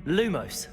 Lumos.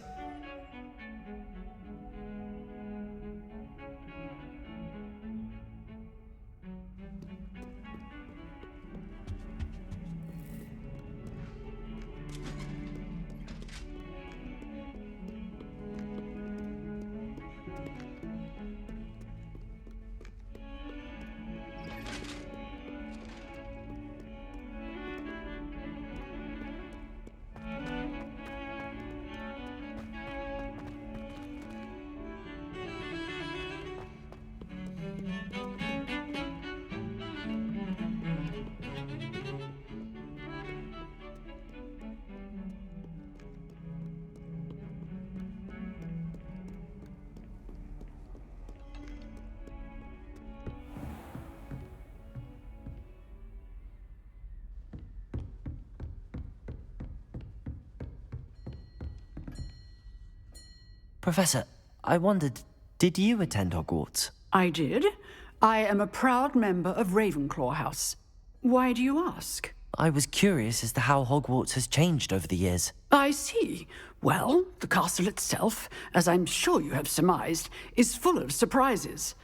Professor, I wondered, did you attend Hogwarts? I did. I am a proud member of Ravenclaw House. Why do you ask? I was curious as to how Hogwarts has changed over the years. I see. Well, the castle itself, as I'm sure you have surmised, is full of surprises.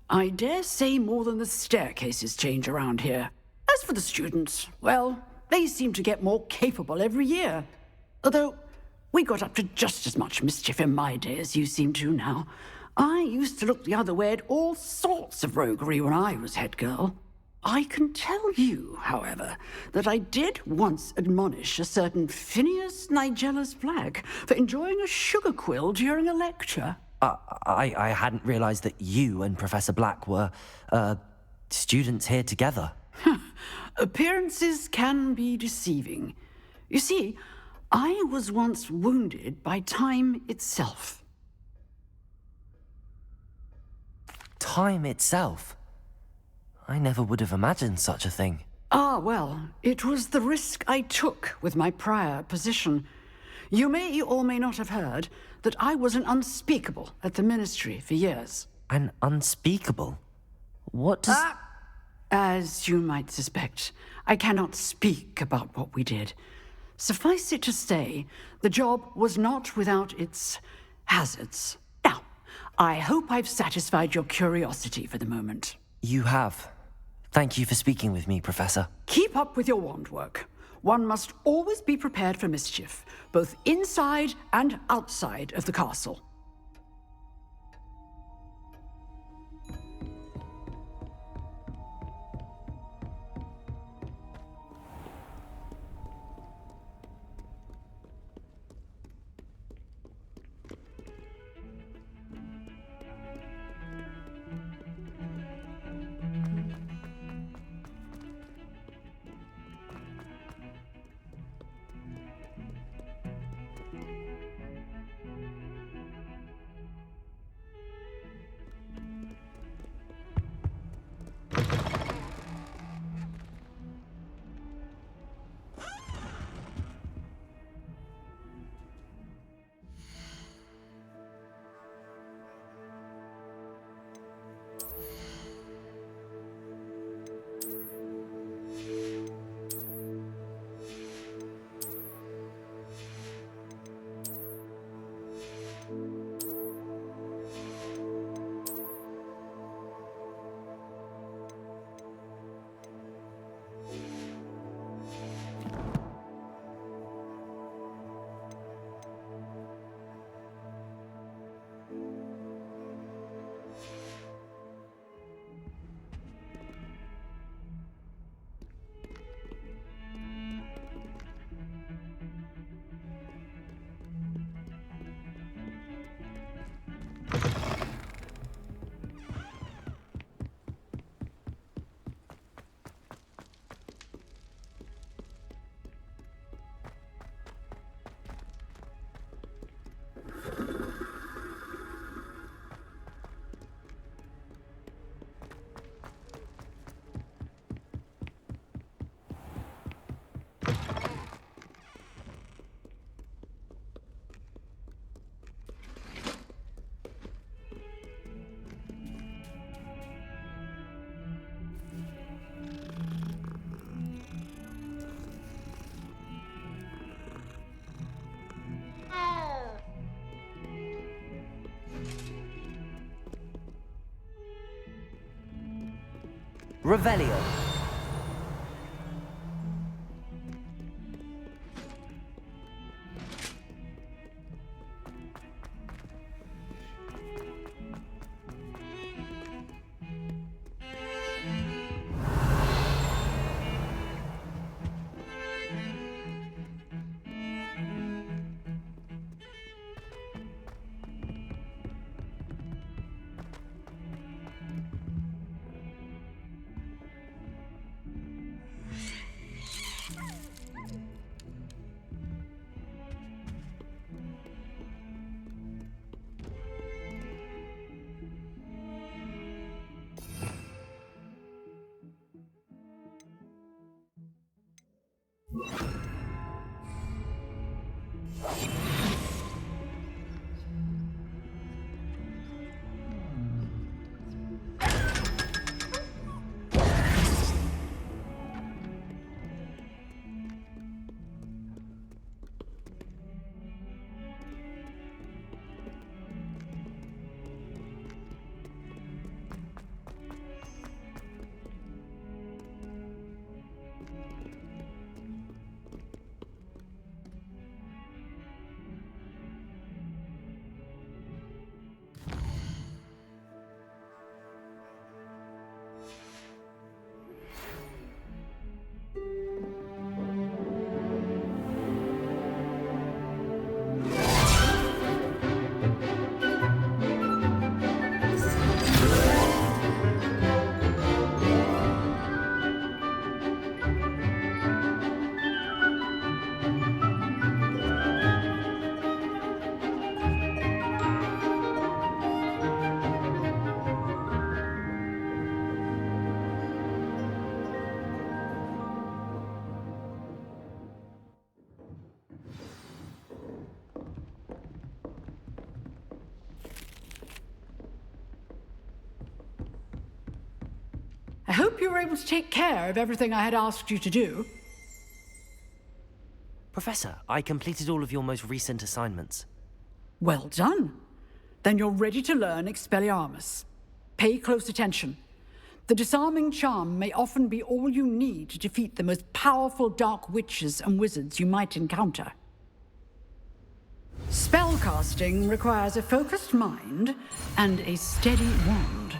I dare say more than the staircases change around here. As for the students, well, they seem to get more capable every year. Although, we got up to just as much mischief in my day as you seem to now. I used to look the other way at all sorts of roguery when I was head girl. I can tell you, however, that I did once admonish a certain Phineas Nigellus Black for enjoying a sugar quill during a lecture. I hadn't realized that you and Professor Black were, students here together. Appearances can be deceiving. You see, I was once wounded by time itself. Time itself? I never would have imagined such a thing. Ah, well, it was the risk I took with my prior position. You may or may not have heard that I was an unspeakable at the Ministry for years. An unspeakable? What does... As you might suspect, I cannot speak about what we did. Suffice it to say, the job was not without its hazards. Now, I hope I've satisfied your curiosity for the moment. You have. Thank you for speaking with me, Professor. Keep up with your wand work. One must always be prepared for mischief, both inside and outside of the castle. Revelio. I hope you were able to take care of everything I had asked you to do. Professor, I completed all of your most recent assignments. Well done. Then you're ready to learn Expelliarmus. Pay close attention. The disarming charm may often be all you need to defeat the most powerful dark witches and wizards you might encounter. Spellcasting requires a focused mind and a steady wand.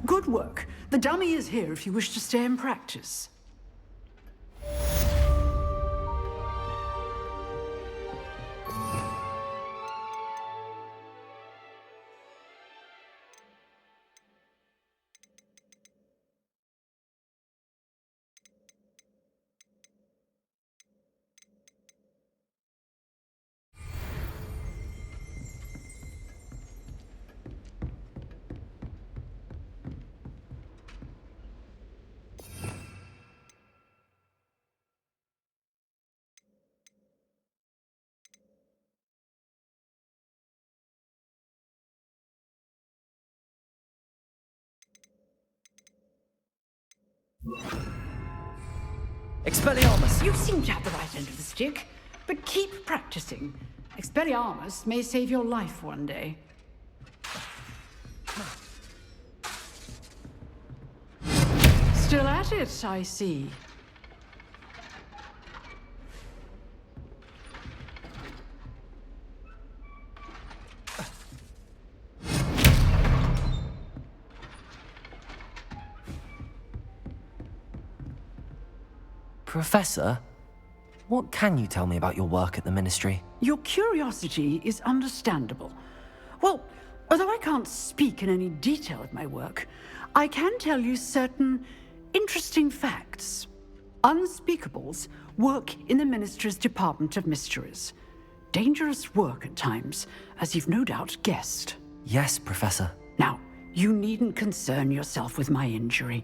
Good work. The dummy is here if you wish to stay and practice. Expelliarmus! You seem to have the right end of the stick, but keep practicing. Expelliarmus may save your life one day. Still at it, I see. Professor, what can you tell me about your work at the Ministry? Your curiosity is understandable. Well, although I can't speak in any detail of my work, I can tell you certain interesting facts. Unspeakables work in the Ministry's Department of Mysteries. Dangerous work at times, as you've no doubt guessed. Yes, Professor. Now, you needn't concern yourself with my injury.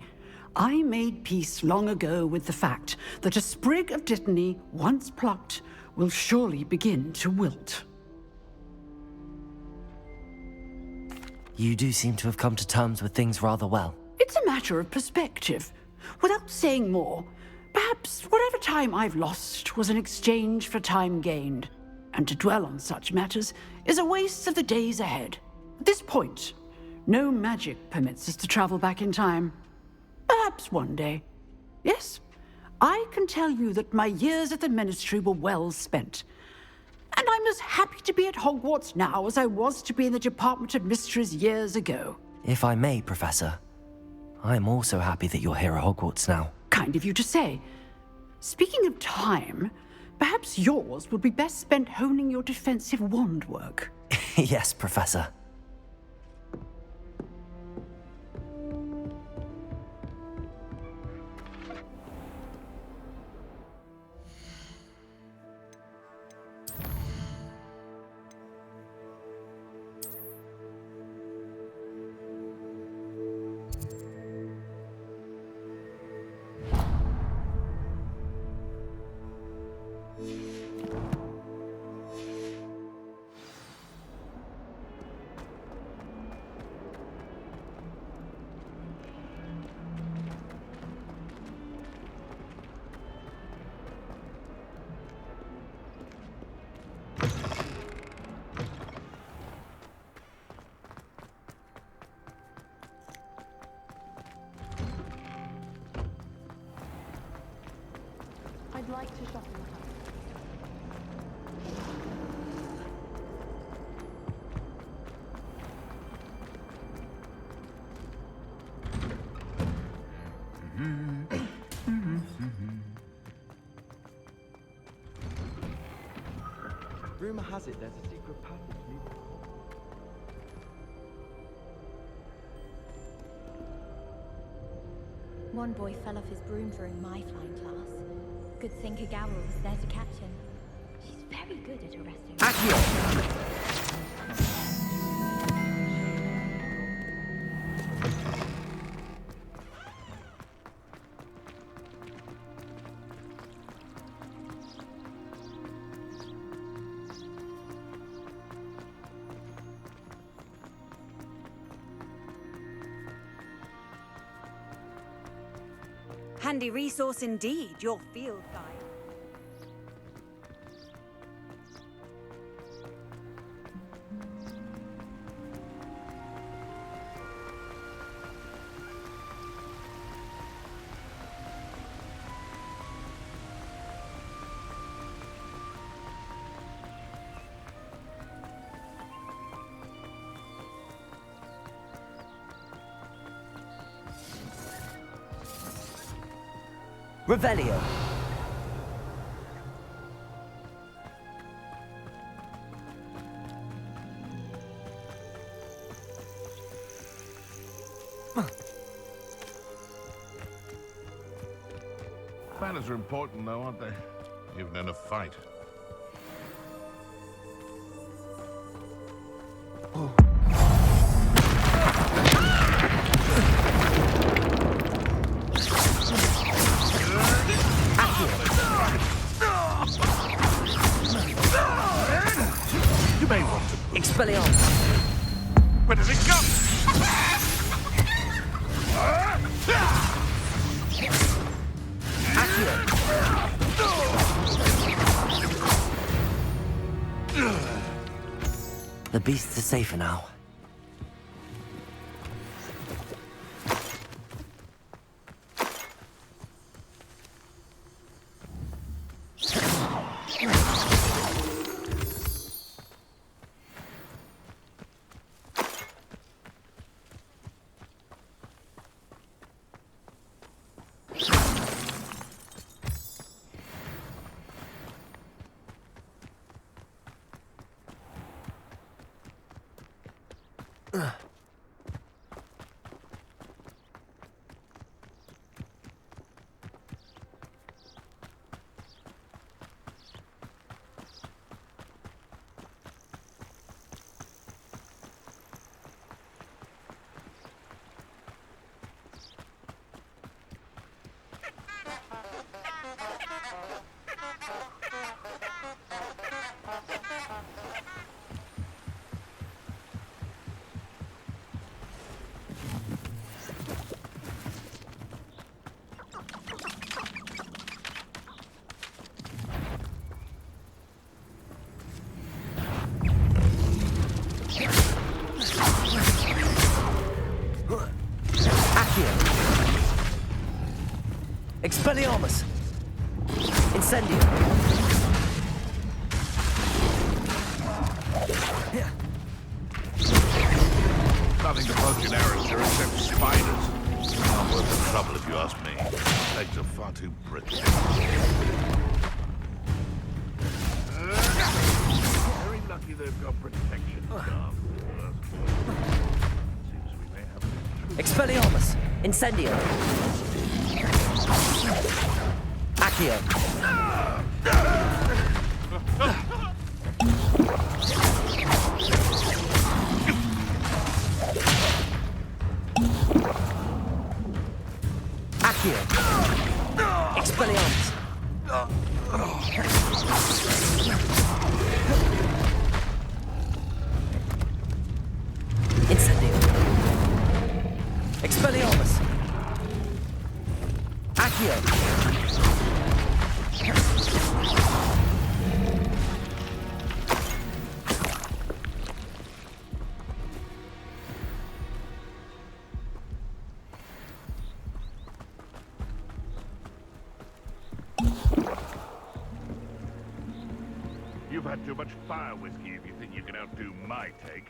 I made peace long ago with the fact that a sprig of dittany, once plucked, will surely begin to wilt. You do seem to have come to terms with things rather well. It's a matter of perspective. Without saying more, perhaps whatever time I've lost was an exchange for time gained. and to dwell on such matters is a waste of the days ahead. At this point, no magic permits us to travel back in time. Perhaps one day. Yes, I can tell you that my years at the Ministry were well spent. And I'm as happy to be at Hogwarts now as I was to be in the Department of Mysteries years ago. If I may, Professor, I'm also happy that you're here at Hogwarts now. Kind of you to say. Speaking of time, perhaps yours would be best spent honing your defensive wand work. Yes, Professor. I'd like to shop in the house. Rumor has it there's a secret passage leading. One boy fell off his broom during my flying class. Good thing Kagawa was there to catch him. She's very good at arresting. Handy resource indeed, your field guide. Revelio. Manners are important, though, aren't they? Even in a fight. You may want to. Expelliarmus. Where does it come? The beasts are safer now. Expelliarmus! Incendio! Nothing to poke in arrows here except spiders. Not worth the trouble if you ask me. Legs are far too brittle. Very lucky they've got protection. Seems we may have an intruder. Expelliarmus! Incendio! Accio! Accio! Expelliarmus! Incendio! Expelliarmus! Accio! You've had too much fire whiskey if you think you can outdo my take.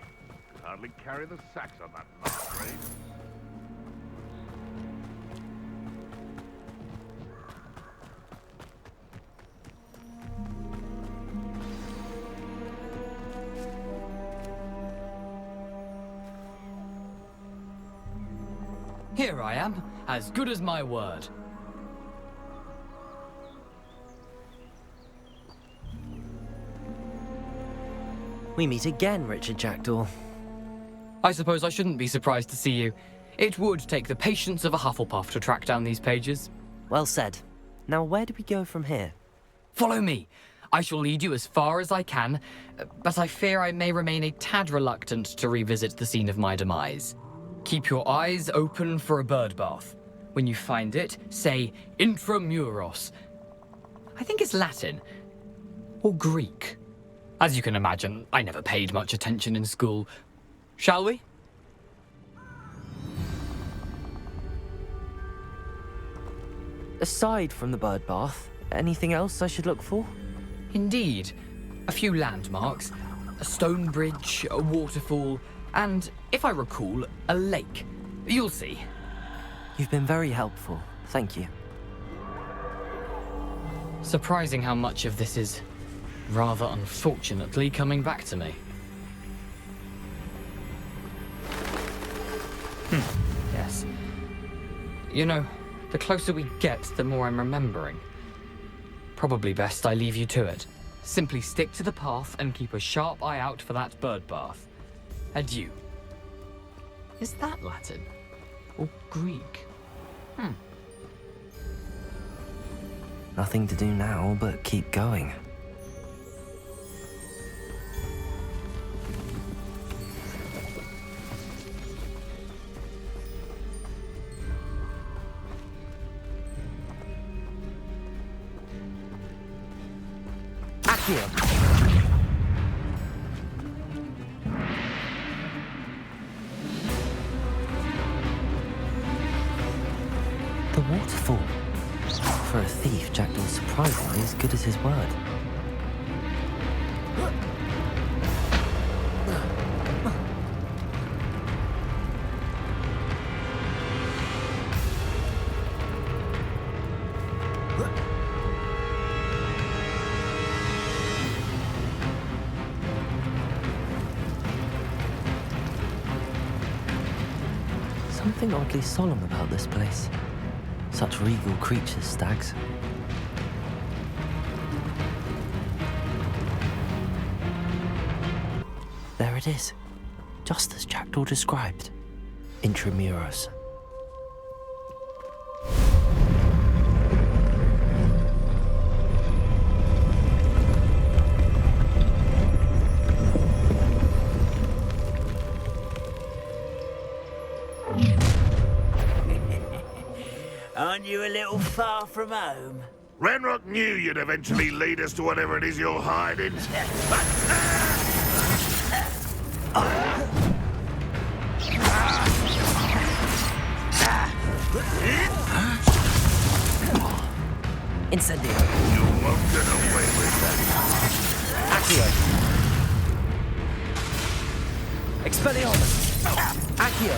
Could hardly carry the sacks on that last raid. Here I am, as good as my word. We meet again, Richard Jackdaw. I suppose I shouldn't be surprised to see you. It would take the patience of a Hufflepuff to track down these pages. Well said. Now where do we go from here? Follow me. I shall lead you as far as I can, but I fear I may remain a tad reluctant to revisit the scene of my demise. Keep your eyes open for a bird bath. When you find it, say intramuros. I think it's Latin. Or Greek. As you can imagine, I never paid much attention in school. Shall we? Aside from the bird bath, anything else I should look for? Indeed. A few landmarks, a stone bridge, a waterfall, and, if I recall, a lake. You'll see. You've been very helpful. Thank you. Surprising how much of this is, rather unfortunately, coming back to me. Yes. You know, the closer we get, the more I'm remembering. Probably best I leave you to it. Simply stick to the path and keep a sharp eye out for that bird bath. Adieu. Is that Latin? Or Greek? Nothing to do now but keep going. Accio! The waterfall. For a thief, Jackdaw's surprisingly as good as his word. Something oddly solemn about this place. Such regal creatures, stags. There it is, just as Jackdaw described. Intramuros. Aren't you a little far from home? Renrock knew you'd eventually lead us to whatever it is you're hiding. Incendio. You won't get away with that. Accio. Expelliarmus. Accio.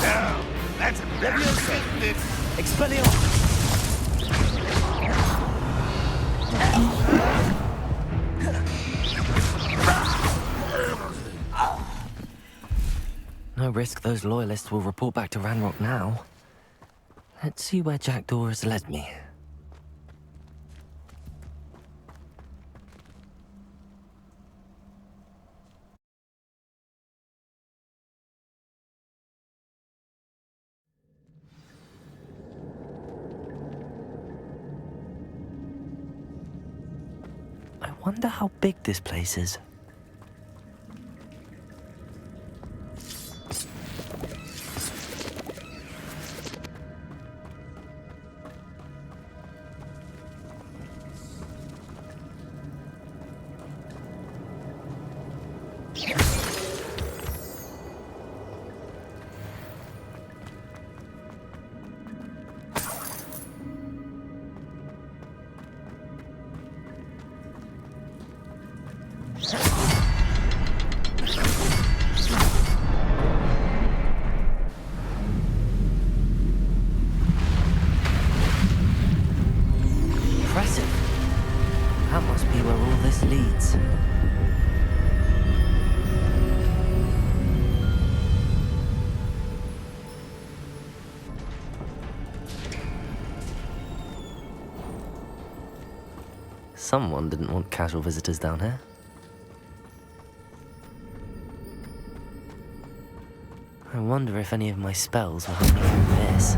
Now, that's Leviosa. embarrassing. Expelliarmus. No risk those loyalists will report back to Ranrock now. Let's see where Jackdaw has led me. I wonder how big this place is. Impressive. That must be where all this leads. Someone didn't want casual visitors down here. I wonder if any of my spells will help me through this.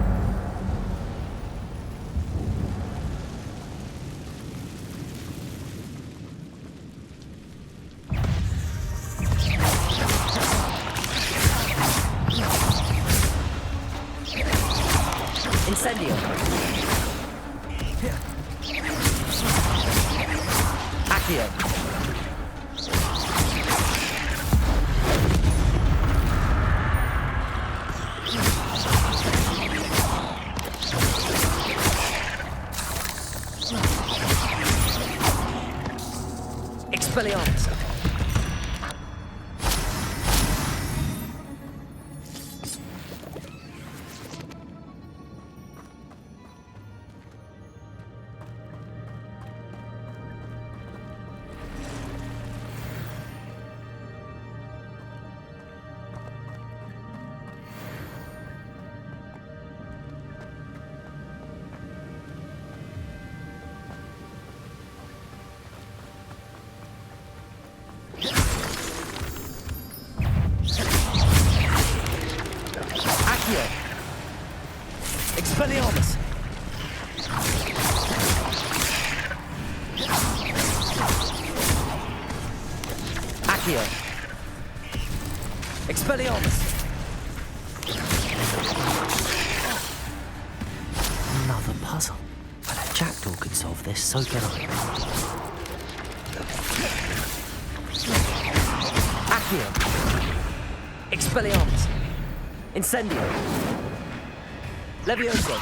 Incendio. Accio. Expelliarmus. Accio. Expelliarmus. Accio. Expelliarmus. Another puzzle. But if Jackdaw could solve this, so can I. Accio. Expelliarmus. Incendio. Leviosa.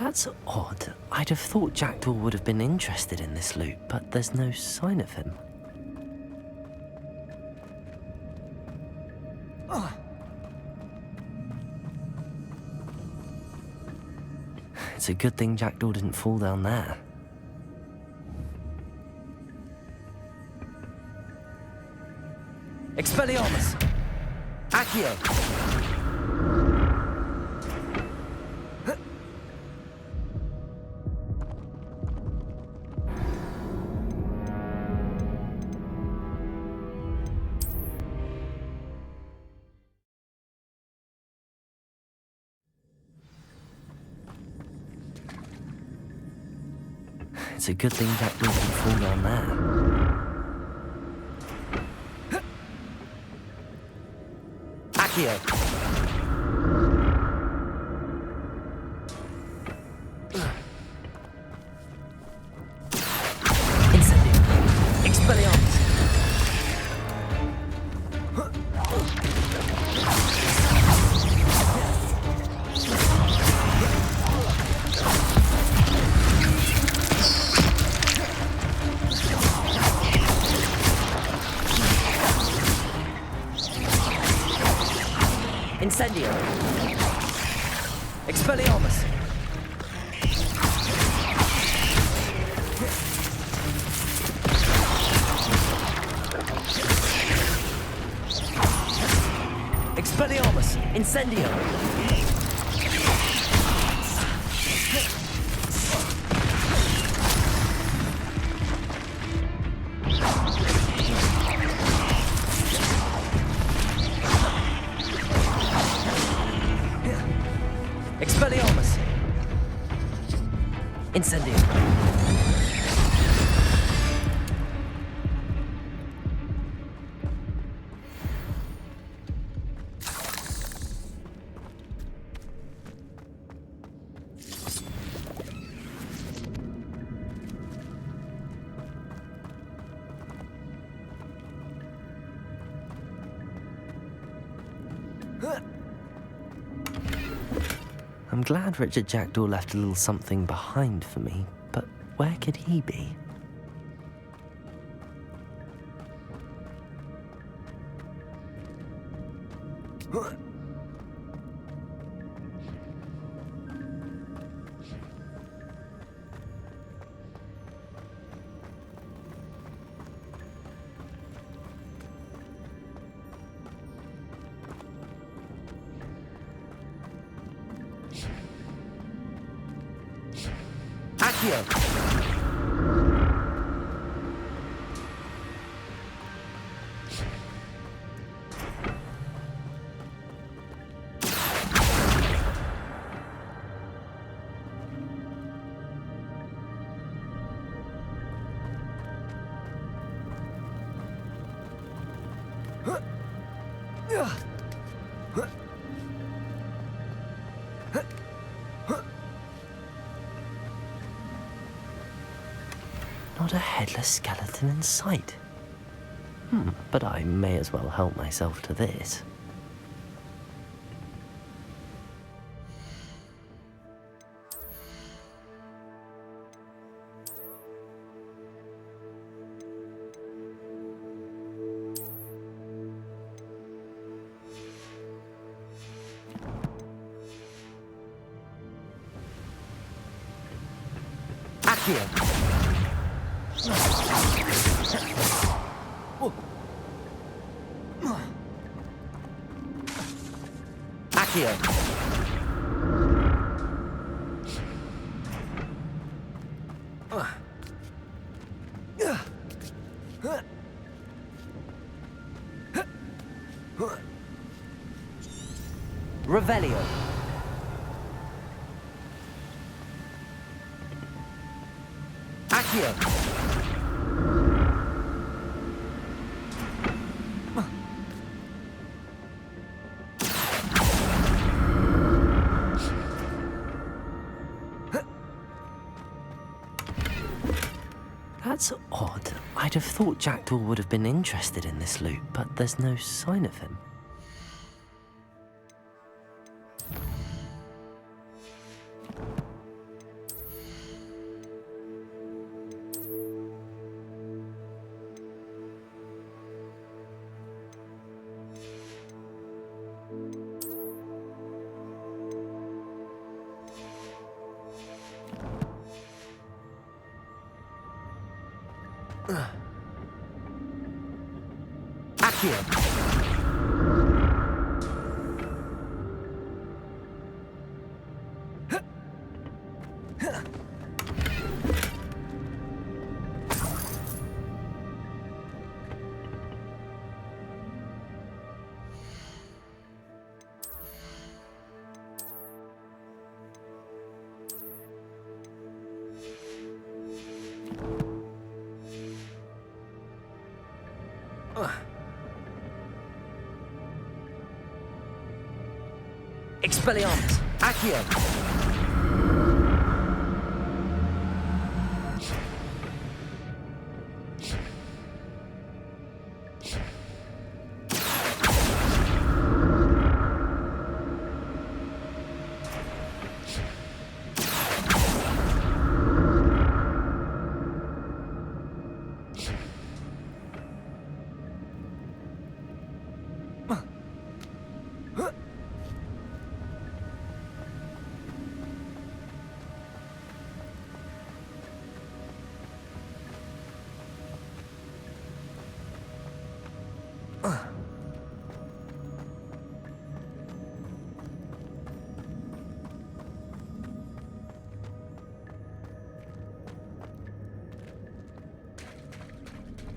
That's odd. I'd have thought Jackdaw would have been interested in this loot, but there's no sign of him. It's a good thing Jackdaw didn't fall down there. Expelliarmus! Accio! It's a good thing Jackdaw didn't fall down there. Accio! Incendio! Expelliarmus! Incendio! Expelliarmus! Expelliarmus! Incendio! Expelliarmus! Incendio! I'm glad Richard Jackdaw left a little something behind for me, but where could he be? Accio! Not a headless skeleton in sight. But I may as well help myself to this. Accio! Accio! Revelio! Accio! That's odd. I'd have thought Jackdaw would have been interested in this loot, but there's no sign of him. Accio! Expelliarmus! Accio!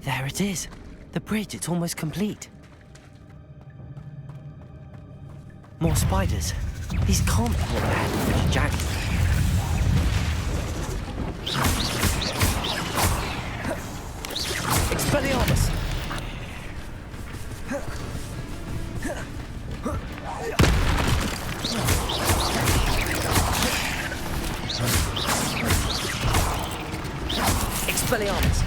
There it is. The bridge, it's almost complete. More spiders. These can't be what the hell is Jack. Expelliarmus! Expelliarmus!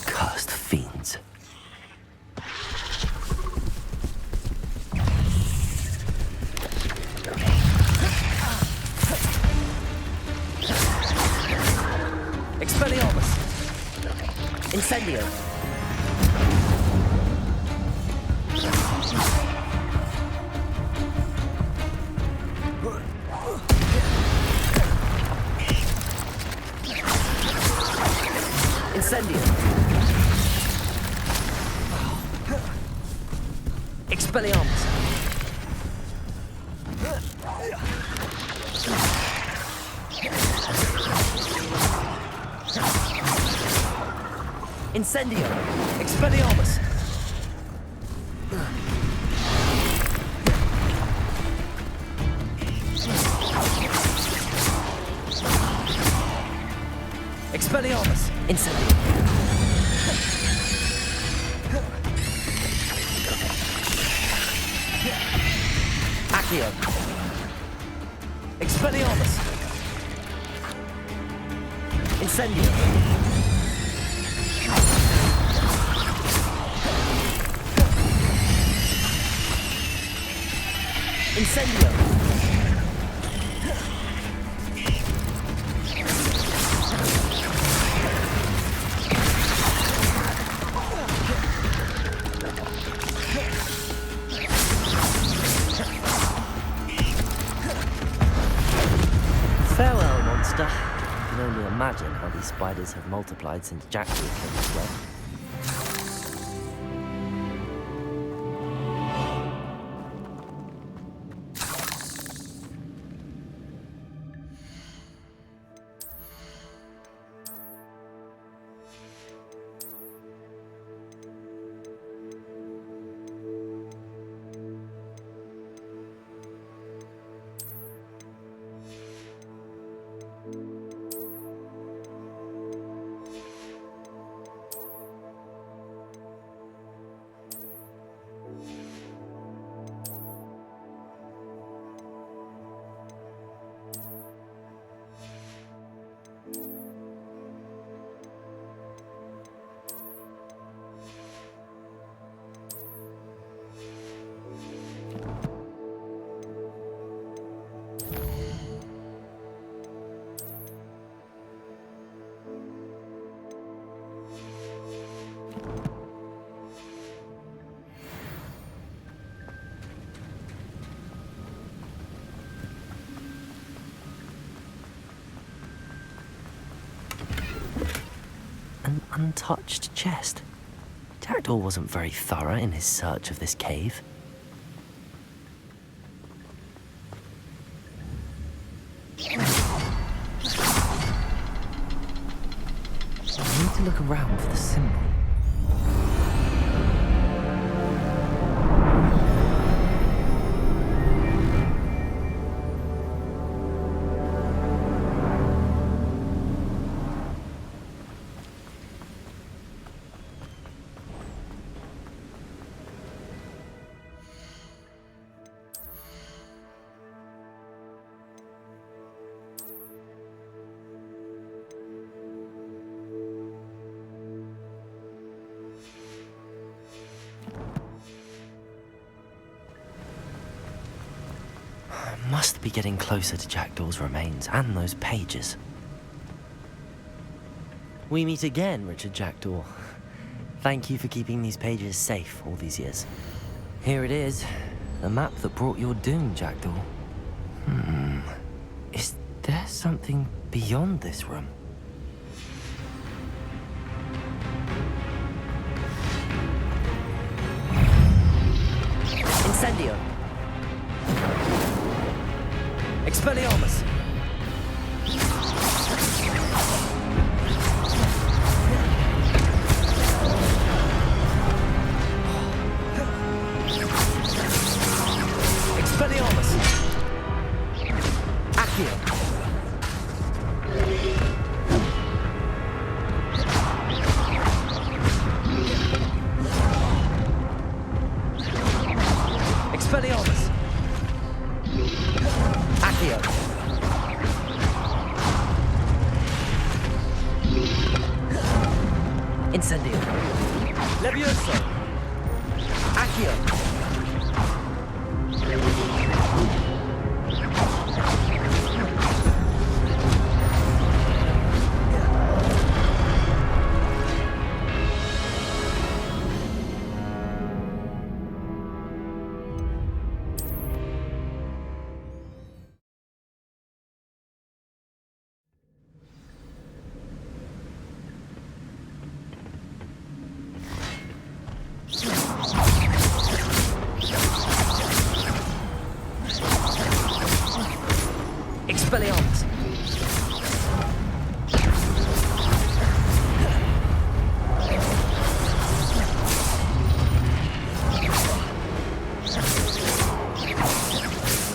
Cursed fiends. Expelliarmus! Incendio! Incendio! Expelliarmus! Incendio! Expelliarmus! Expelliarmus! Incendio! Accio! Expelliarmus! Incendio! Incendio! Farewell, monster. I can only imagine how these spiders have multiplied since Jack came this way. an untouched chest. Jackdaw wasn't very thorough in his search of this cave. I need to look around for the symbol. Must be getting closer to Jackdaw's remains and those pages. We meet again, Richard Jackdaw. Thank you for keeping these pages safe all these years. Here it is, the map that brought your doom, Jackdaw. Is there something beyond this room? Incendio! Expelliarmus! Expelliarmus! Accio! Expelliarmus! Accio! Incendio! Levioso! Accio! Expelliarmus!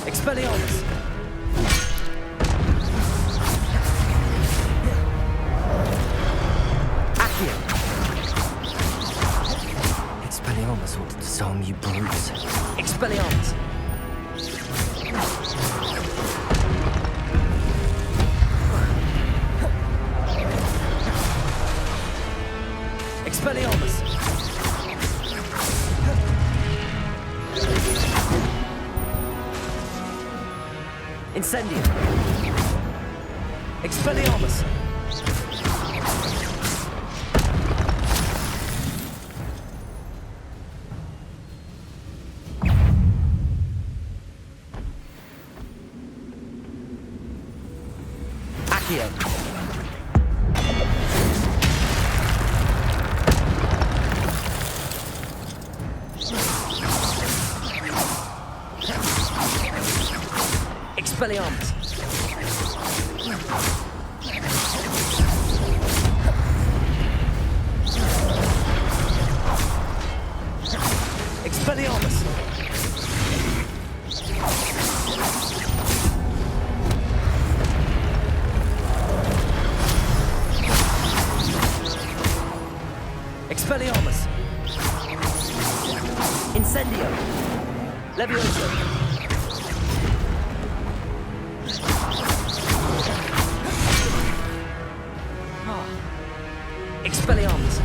Expelliarmus! Accio! Expelliarmus ought to disarm you brutes. Expelliarmus! Expelliarmus! Incendio! Expelliarmus! Accio! Expelliarmus! Expelliarmus! Expelliarmus! Incendio! Levioso! Expelliarmus!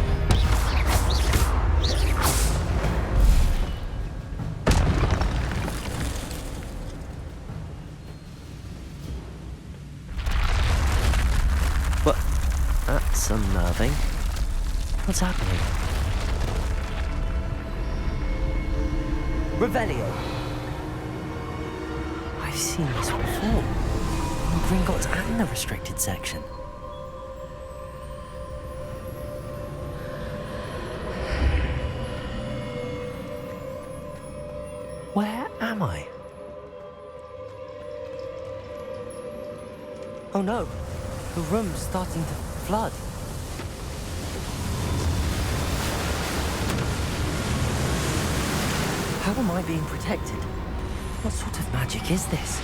What? That's unnerving. What's happening? Revelio! I've seen this before. In Gringotts and the restricted section. am I? Oh no! The room's starting to flood. How am I being protected? What sort of magic is this?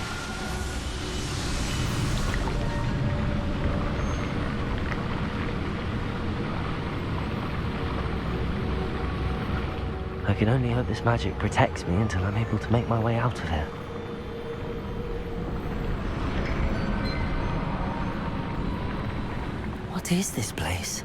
I can only hope this magic protects me until I'm able to make my way out of here. What is this place?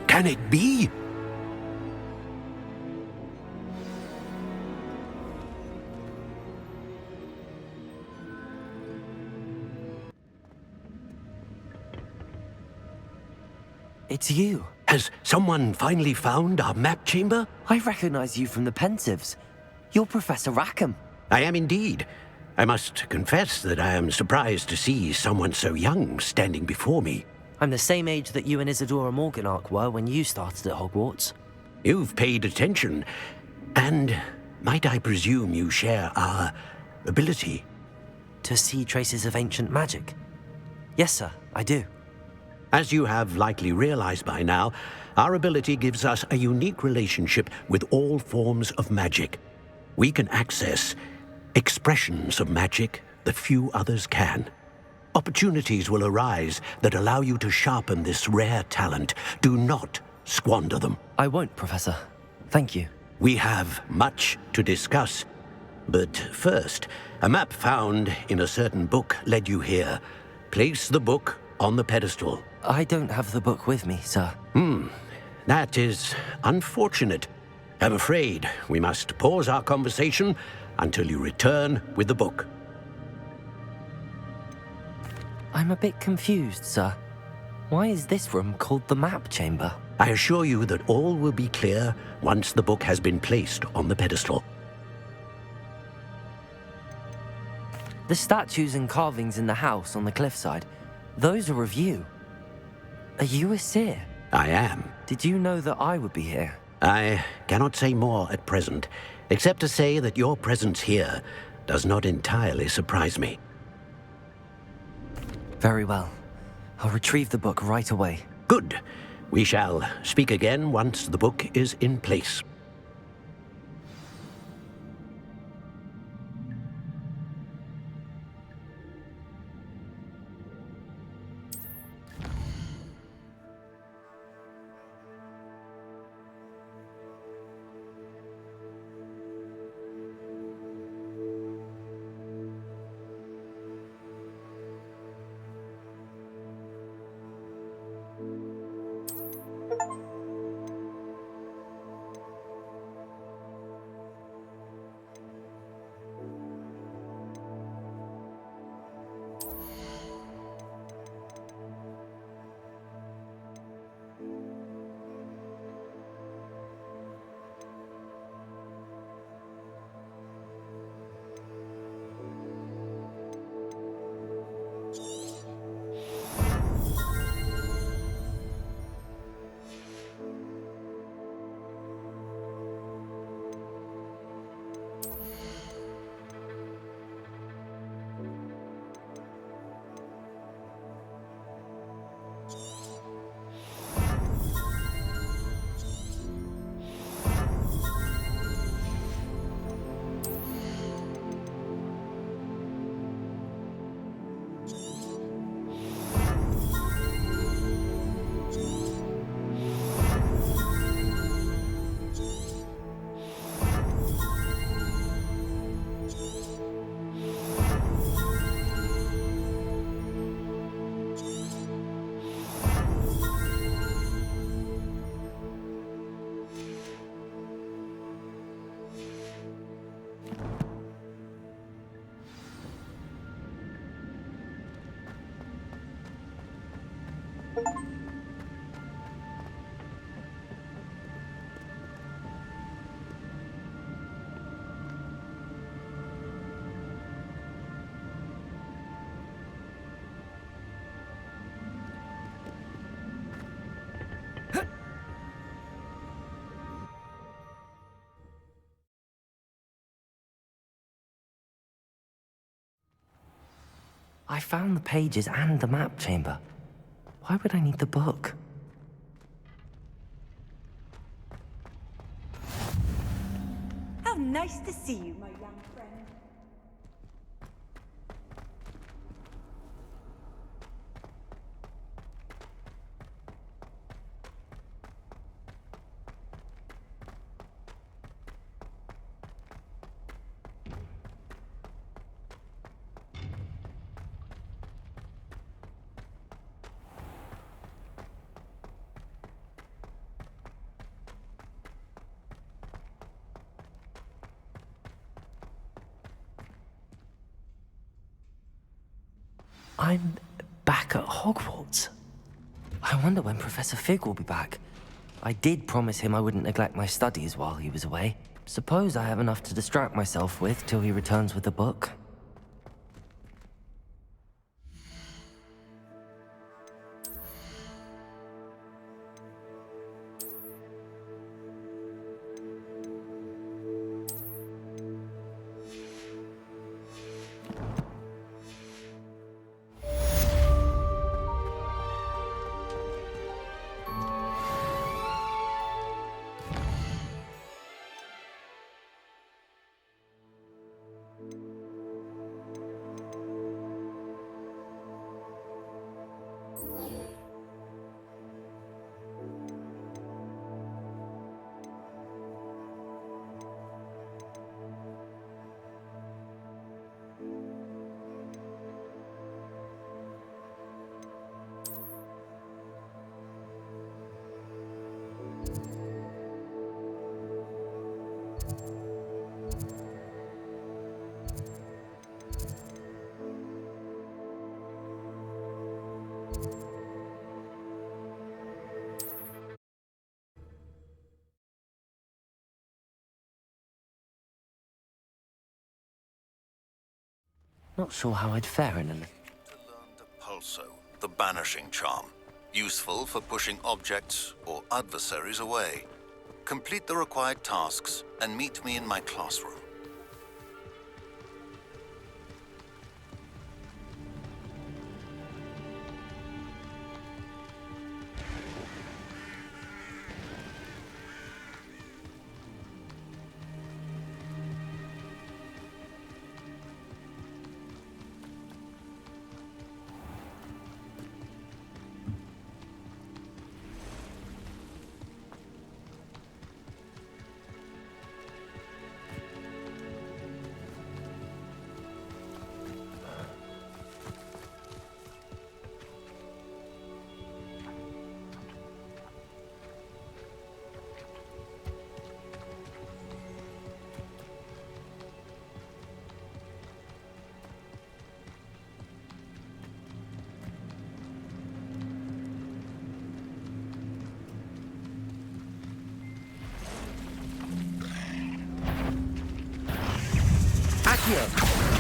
Can it be? It's you. Has someone finally found our map chamber? I recognize you from the Pensives. You're Professor Rackham. I am indeed. I must confess that I am surprised to see someone so young standing before me. I'm the same age that you and Isadora Morganach were when you started at Hogwarts. You've paid attention, and might I presume you share our ability? To see traces of ancient magic? Yes, sir, I do. As you have likely realized by now, our ability gives us a unique relationship with all forms of magic. We can access expressions of magic that few others can. Opportunities will arise that allow you to sharpen this rare talent. Do not squander them. I won't, Professor. Thank you. We have much to discuss. But first, a map found in a certain book led you here. Place the book on the pedestal. I don't have the book with me, sir. That is unfortunate. I'm afraid we must pause our conversation until you return with the book. I'm a bit confused, sir. Why is this room called the map chamber? I assure you that all will be clear once the book has been placed on the pedestal. The statues and carvings in the house on the cliffside, those are of you. Are you a seer? I am. Did you know that I would be here? I cannot say more at present, except to say that your presence here does not entirely surprise me. Very well. I'll retrieve the book right away. Good. We shall speak again once the book is in place. I found the pages and the map chamber. Why would I need the book? How nice to see you, my young friend. I'm back at Hogwarts. I wonder when Professor Fig will be back. I did promise him I wouldn't neglect my studies while he was away. Suppose I have enough to distract myself with till he returns with the book. Not sure how I'd fare in an... To learn the pulso, the banishing charm. Useful for pushing objects or adversaries away. Complete the required tasks and meet me in my classroom.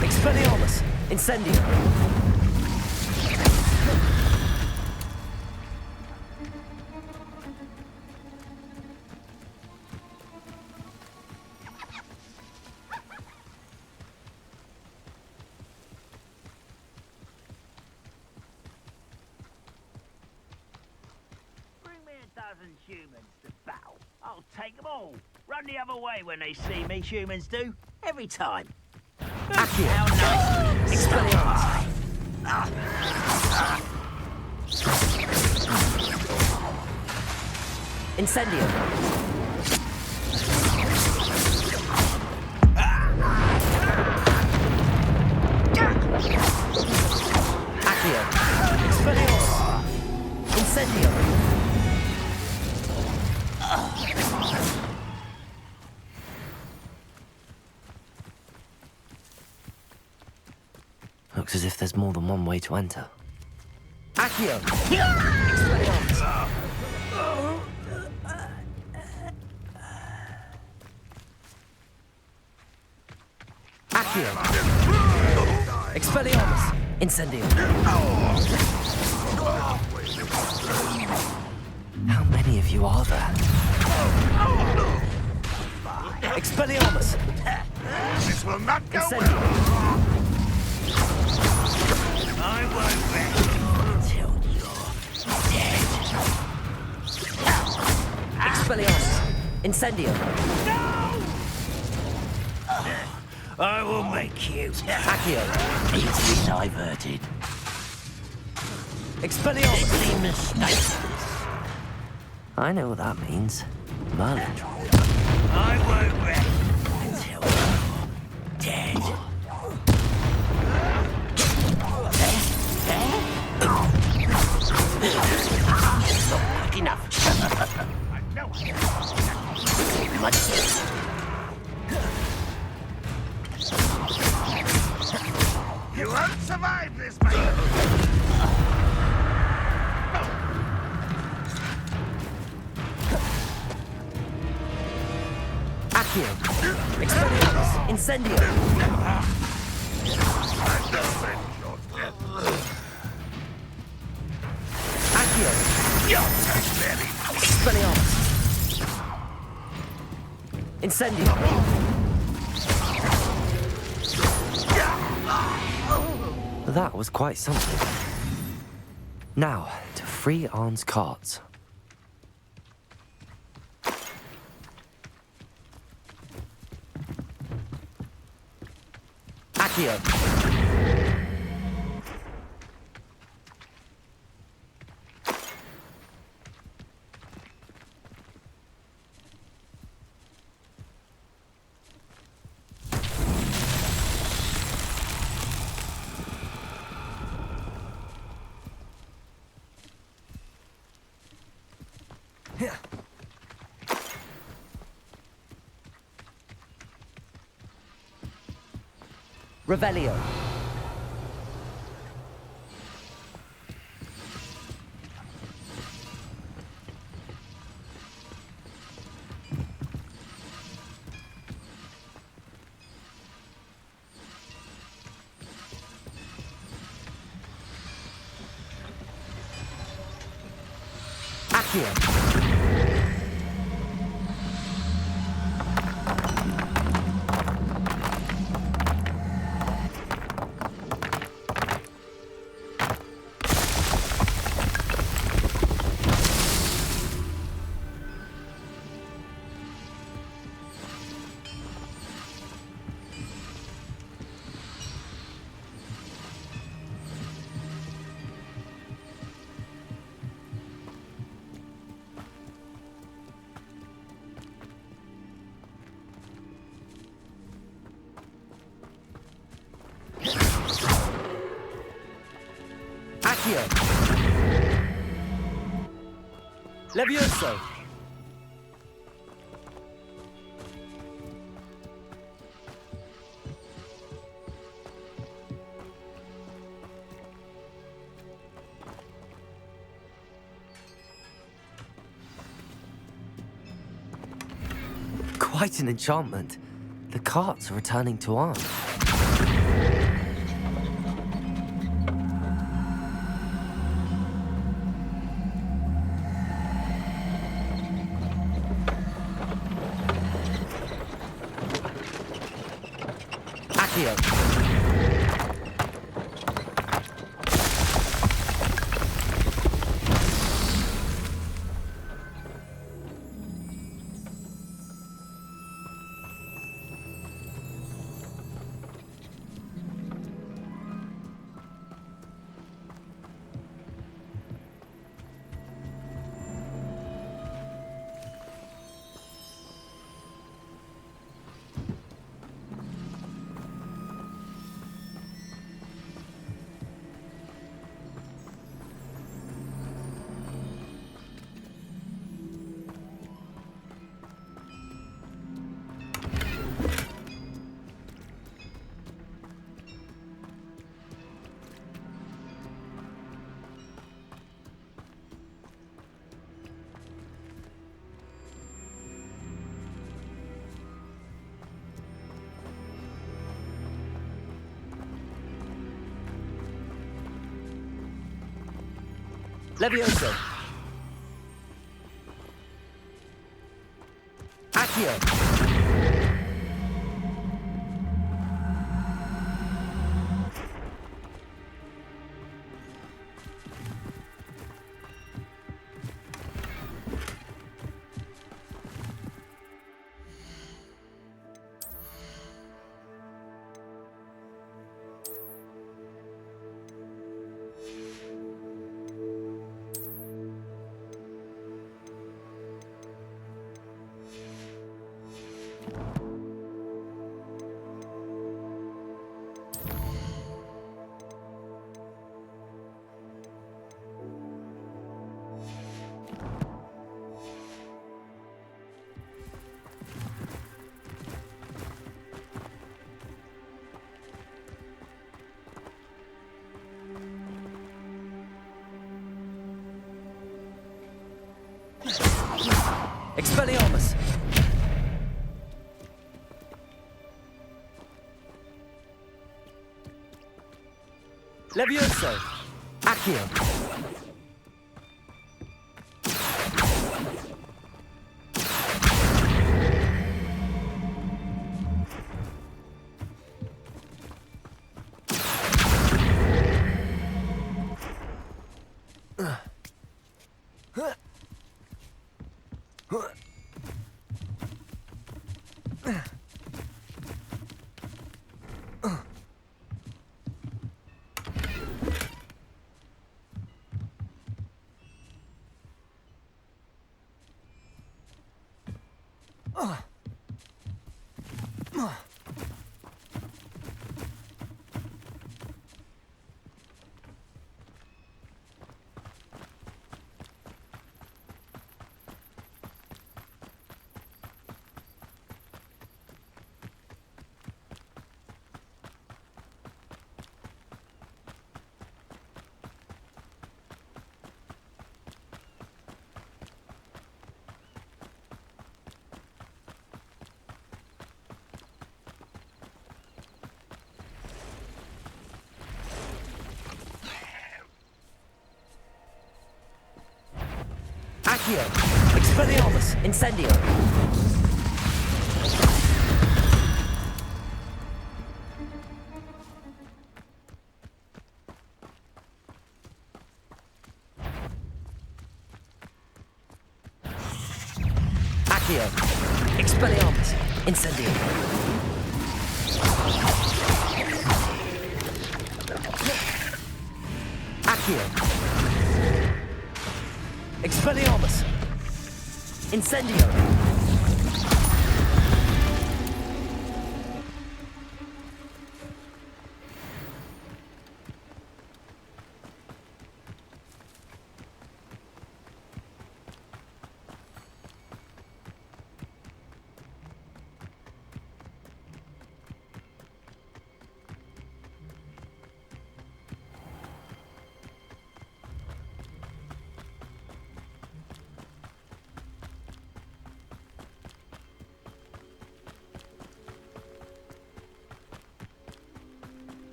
Expelliarmus! Incendio! Bring me 1,000 humans to battle. I'll take them all. Run the other way when they see me, humans do. Every time. Accio! How nice! Expelliarmus! Incendio! Accio! Expelliarmus! Incendio! Looks as if there's more than one way to enter. Accio! Expelliarmus! Accio! Expelliarmus! Incendio! How many of you are there? Expelliarmus! This will not go Incendio! well. Incendio! I will make you. Accio! Easily diverted. Expelliarmus! Deadly mistakes. I know what that means. Merlin. I won't rest until you're dead. It's not quick enough. I know. You won't survive this, mate. Accio! Expelliarmus! Incendio! Accio! Expelliarmus! Incendio! That was quite something. Now, to free Arn's cards. Accio! Revelio. Accio. Accio! Levioso! Quite an enchantment. The carts are returning to Arn. Levioso. Accio. Expelliarmus! Levioso! Accio! Accio! Expelliarmus! Incendio! Accio! Expelliarmus! Incendio! Accio! Expelliarmus! Incendio!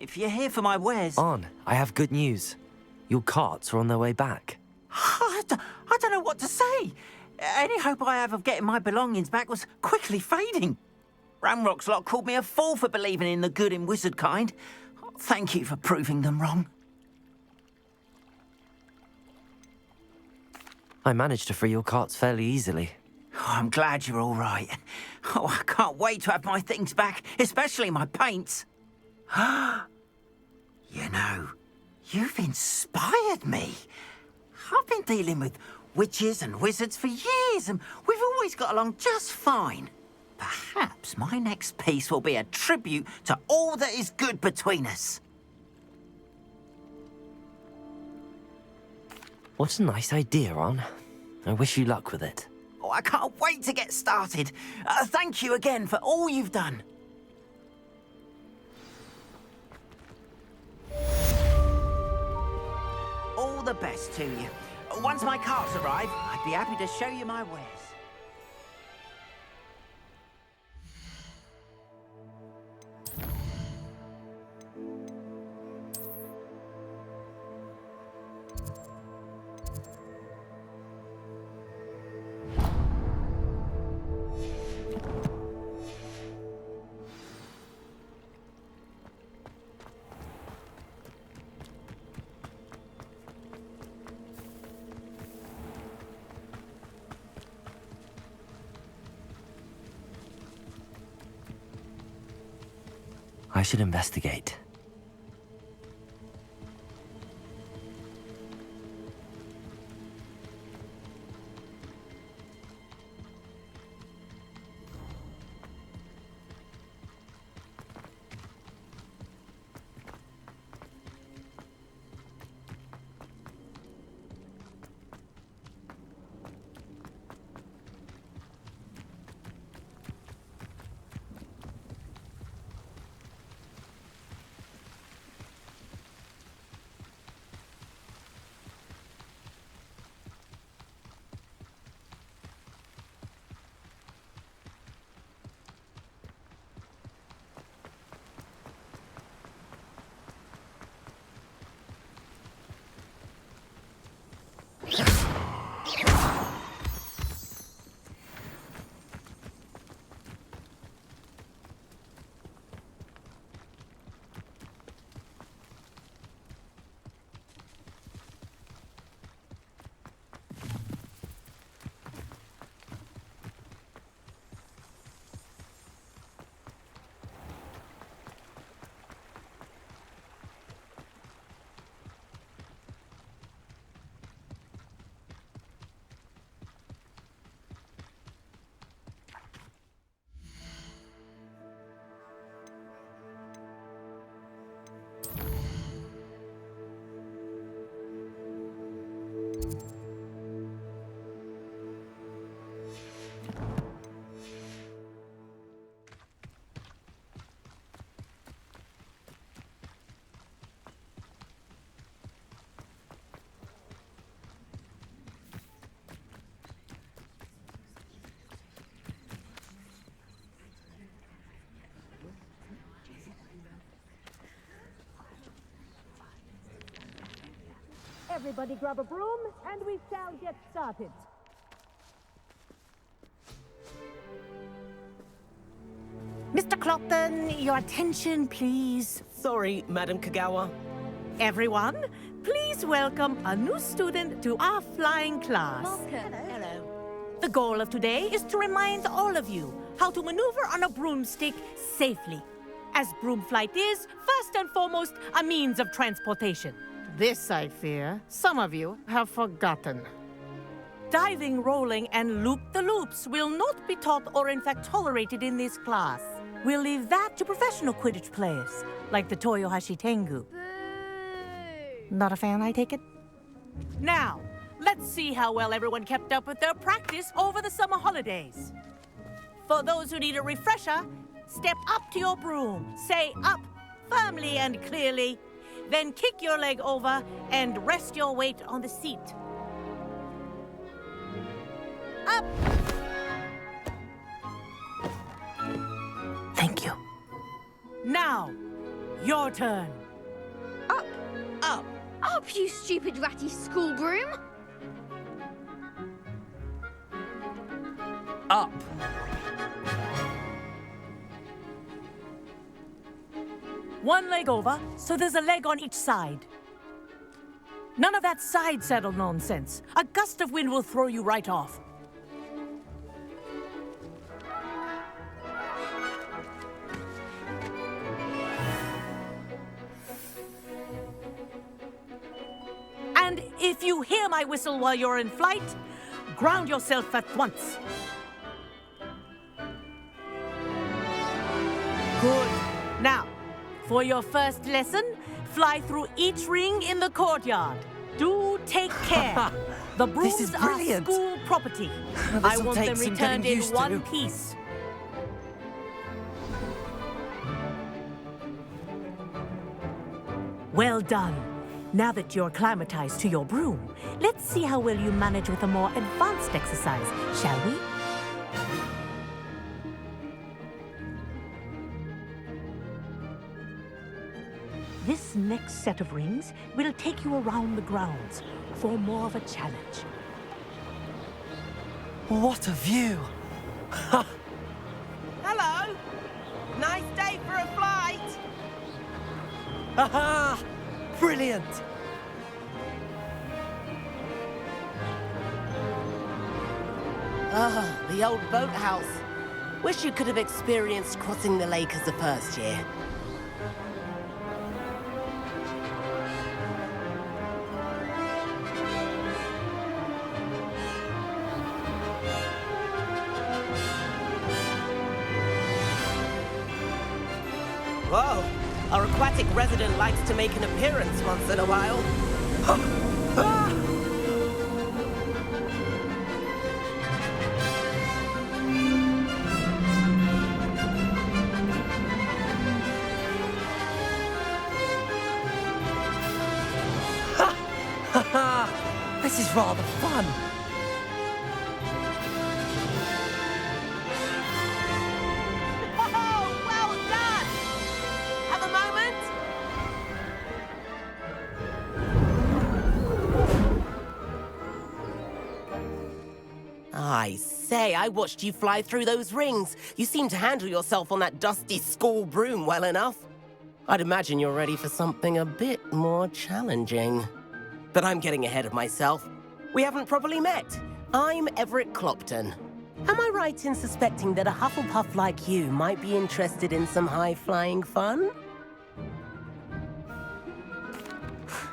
If you're here for my wares... On, I have good news. Your carts are on their way back. I don't know what to say. Any hope I have of getting my belongings back was quickly fading. Ramrock's lot called me a fool for believing in the good in wizard kind. Thank you for proving them wrong. I managed to free your carts fairly easily. Oh, I'm glad you're all right. Oh, I can't wait to have my things back, especially my paints. You know, you've inspired me. I've been dealing with witches and wizards for years, and we've always got along just fine. Perhaps my next piece will be a tribute to all that is good between us. What a nice idea, Ron. I wish you luck with it. Oh, I can't wait to get started. Thank you again for all you've done. All the best to you. Once my carts arrive, I'd be happy to show you my wares. I should investigate. Everybody grab a broom, and we shall get started. Mr. Clopton, your attention, please. Sorry, Madam Kagawa. Everyone, please welcome a new student to our flying class. Welcome. Hello. The goal of today is to remind all of you how to maneuver on a broomstick safely, as broom flight is, first and foremost, a means of transportation. This, I fear, some of you have forgotten. Diving, rolling, and loop-the-loops will not be taught or in fact tolerated in this class. We'll leave that to professional Quidditch players, like the Toyohashi Tengu. Not a fan, I take it? Now, let's see how well everyone kept up with their practice over the summer holidays. For those who need a refresher, step up to your broom, say up firmly and clearly, then kick your leg over and rest your weight on the seat. Up! Thank you. Now, your turn. Up! Up! Up, you stupid ratty school broom! Up! One leg over, so there's a leg on each side. None of that side saddle nonsense. A gust of wind will throw you right off. And if you hear my whistle while you're in flight, ground yourself at once. Good. Now, for your first lesson, fly through each ring in the courtyard. Do take care. The brooms are school property. I want them returned in one piece. Well done. Now that you're acclimatized to your broom, let's see how well you manage with a more advanced exercise, shall we? This next set of rings will take you around the grounds for more of a challenge. What a view! Hello! Nice day for a flight! Aha! Brilliant! Ah, the old boathouse. Wish you could have experienced crossing the lake as a first year. Whoa! Our aquatic resident likes to make an appearance once in a while. This is rather fun. Oh, well done! Have a moment? I say, I watched you fly through those rings. You seem to handle yourself on that dusty school broom well enough. I'd imagine you're ready for something a bit more challenging. But I'm getting ahead of myself. We haven't properly met. I'm Everett Clopton. Am I right in suspecting that a Hufflepuff like you might be interested in some high-flying fun?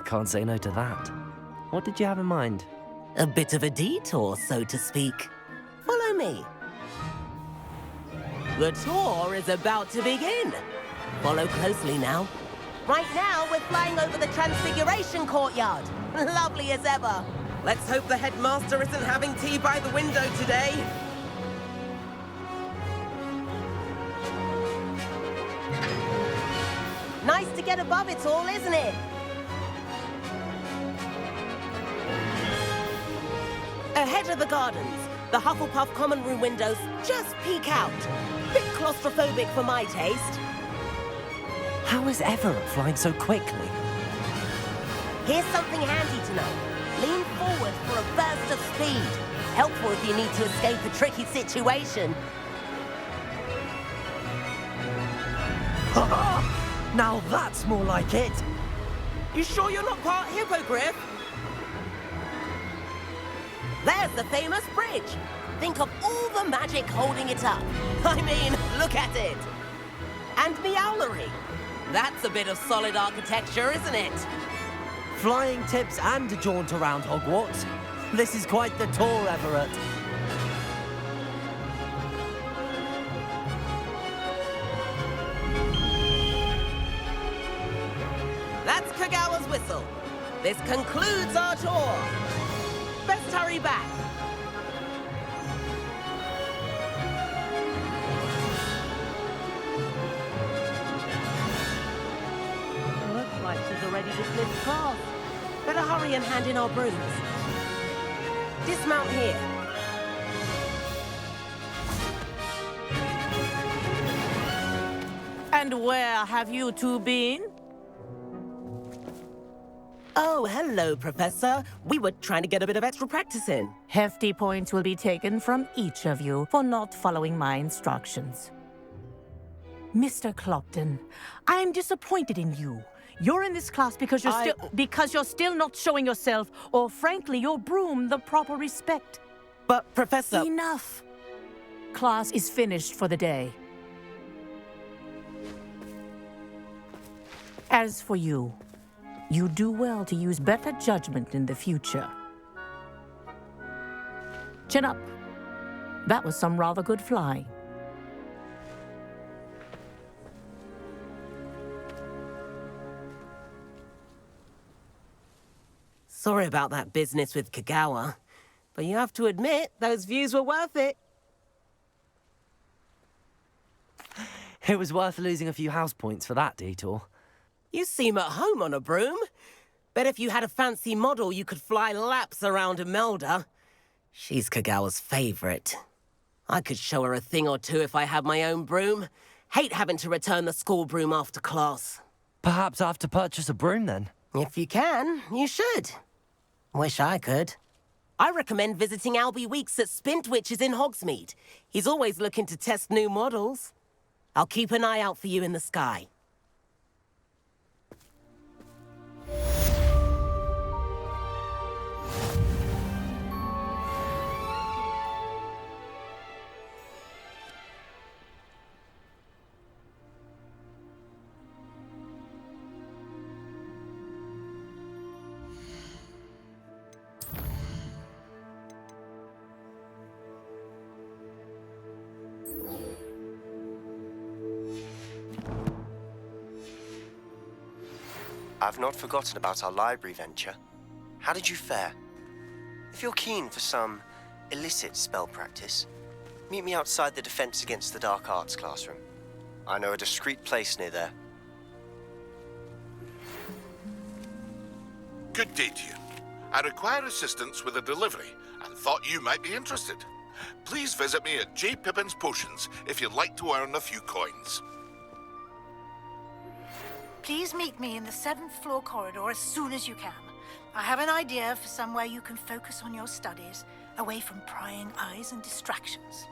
Can't say no to that. What did you have in mind? A bit of a detour, so to speak. Follow me. The tour is about to begin. Follow closely now. Right now, we're flying over the Transfiguration Courtyard. Lovely as ever. Let's hope the headmaster isn't having tea by the window today. Nice to get above it all, isn't it? Ahead of the gardens, the Hufflepuff common room windows just peek out. Bit claustrophobic for my taste. How is Everett flying so quickly? Here's something handy to know. Lean forward for a burst of speed. Helpful if you need to escape a tricky situation. Now that's more like it. You sure you're not part hippogriff? There's the famous bridge. Think of all the magic holding it up. I mean, look at it. And Meowlery. That's a bit of solid architecture, isn't it? Flying tips and a jaunt around Hogwarts. This is quite the tour, Everett. That's Kagawa's whistle. This concludes our tour. Best hurry back. Looks like she's already dismissed class. Better hurry and hand in our brooms. Dismount here. And where have you two been? Oh, hello, Professor. We were trying to get a bit of extra practice in. Hefty points will be taken from each of you for not following my instructions. Mr. Clopton, I am disappointed in you. You're in this class because you're still not showing yourself, or frankly, your broom the proper respect. But, Professor... Enough. Class is finished for the day. As for you, you do well to use better judgment in the future. Chin up. That was some rather good flying. Sorry about that business with Kagawa, but you have to admit, those views were worth it. It was worth losing a few house points for that detour. You seem at home on a broom. Bet if you had a fancy model, you could fly laps around Imelda. She's Kagawa's favorite. I could show her a thing or two if I had my own broom. Hate having to return the school broom after class. Perhaps I have to purchase a broom then? If you can, you should. Wish I could. I recommend visiting Albie Weeks at Spintwitches in Hogsmeade. He's always looking to test new models. I'll keep an eye out for you in the sky. I've not forgotten about our library venture. How did you fare? If you're keen for some illicit spell practice, meet me outside the Defense Against the Dark Arts classroom. I know a discreet place near there. Good day to you. I require assistance with a delivery and thought you might be interested. Please visit me at J. Pippin's Potions if you'd like to earn a few coins. Please meet me in the 7th floor corridor as soon as you can. I have an idea for somewhere you can focus on your studies, away from prying eyes and distractions.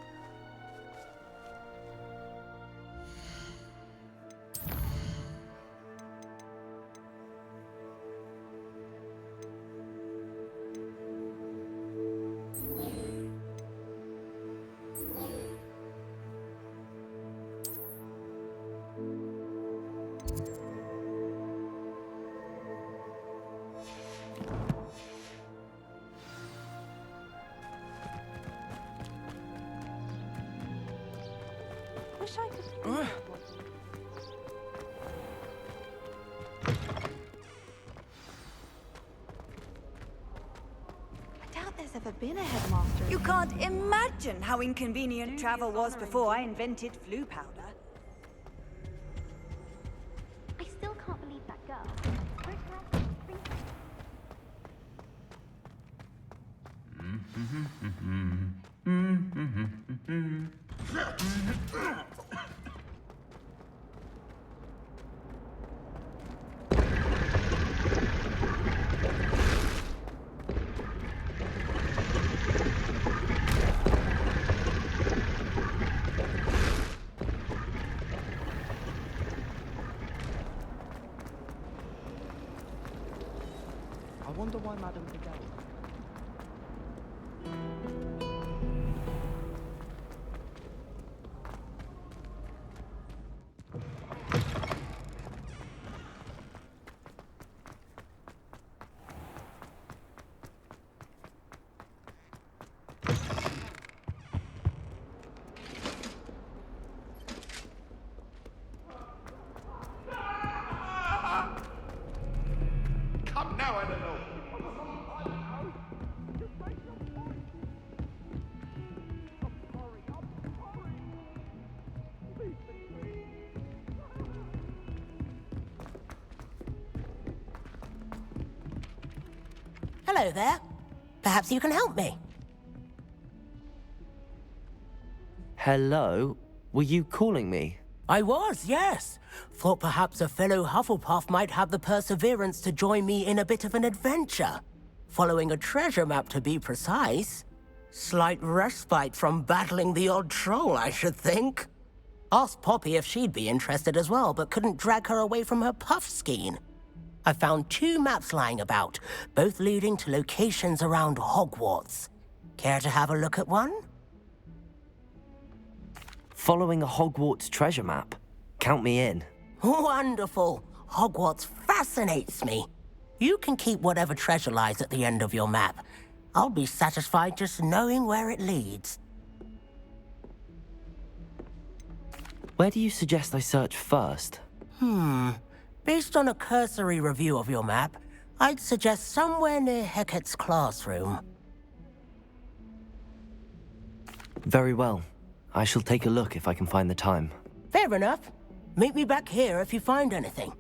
Wish I could. I doubt there's ever been a headmaster. You can't imagine how inconvenient travel was before I invented flu powder. I still can't believe that girl. our madam to go. Come now, Eleanor. Hello there. Perhaps you can help me. Hello? Were you calling me? I was, yes. Thought perhaps a fellow Hufflepuff might have the perseverance to join me in a bit of an adventure. Following a treasure map, to be precise. Slight respite from battling the odd troll, I should think. Asked Poppy if she'd be interested as well, but couldn't drag her away from her puff skein. I found 2 maps lying about, both leading to locations around Hogwarts. Care to have a look at one? Following a Hogwarts treasure map? Count me in. Wonderful. Hogwarts fascinates me. You can keep whatever treasure lies at the end of your map. I'll be satisfied just knowing where it leads. Where do you suggest I search first? Based on a cursory review of your map, I'd suggest somewhere near Hecat's classroom. Very well. I shall take a look if I can find the time. Fair enough. Meet me back here if you find anything.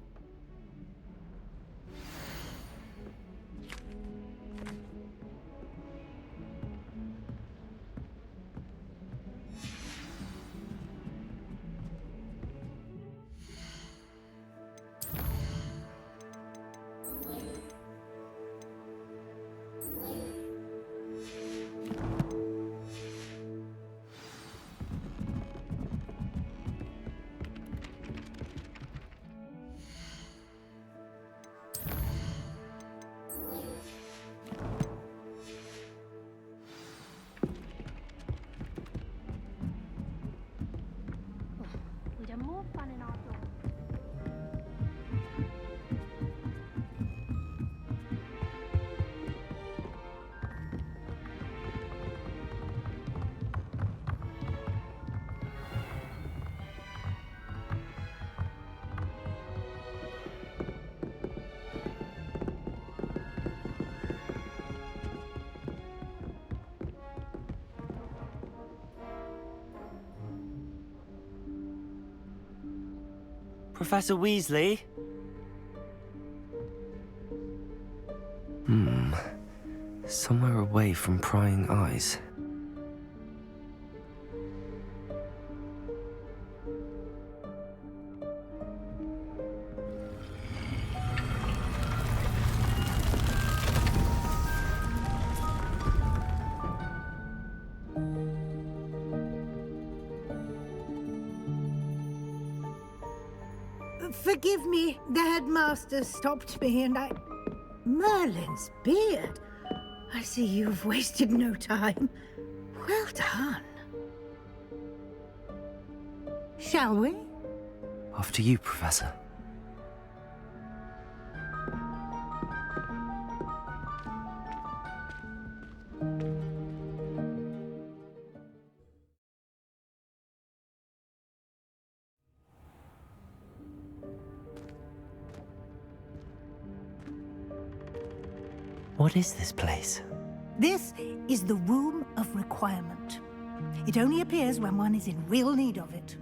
We'd have more fun in our dorm. Professor Weasley? Somewhere away from prying eyes. Forgive me, the headmaster stopped me and I... Merlin's beard. I see you've wasted no time. Well done. Shall we? After you, Professor. What is this place? This is the Room of Requirement. It only appears when one is in real need of it.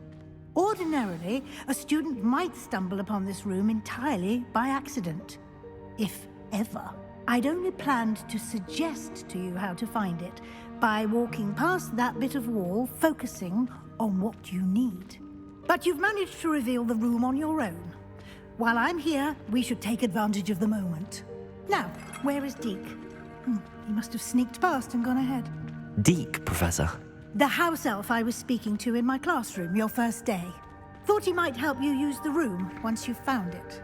Ordinarily, a student might stumble upon this room entirely by accident. If ever. I'd only planned to suggest to you how to find it by walking past that bit of wall, focusing on what you need. But you've managed to reveal the room on your own. While I'm here, we should take advantage of the moment. Now, where is Deke? He must have sneaked past and gone ahead. Deke, Professor. The house elf I was speaking to in my classroom your first day. Thought he might help you use the room once you've found it.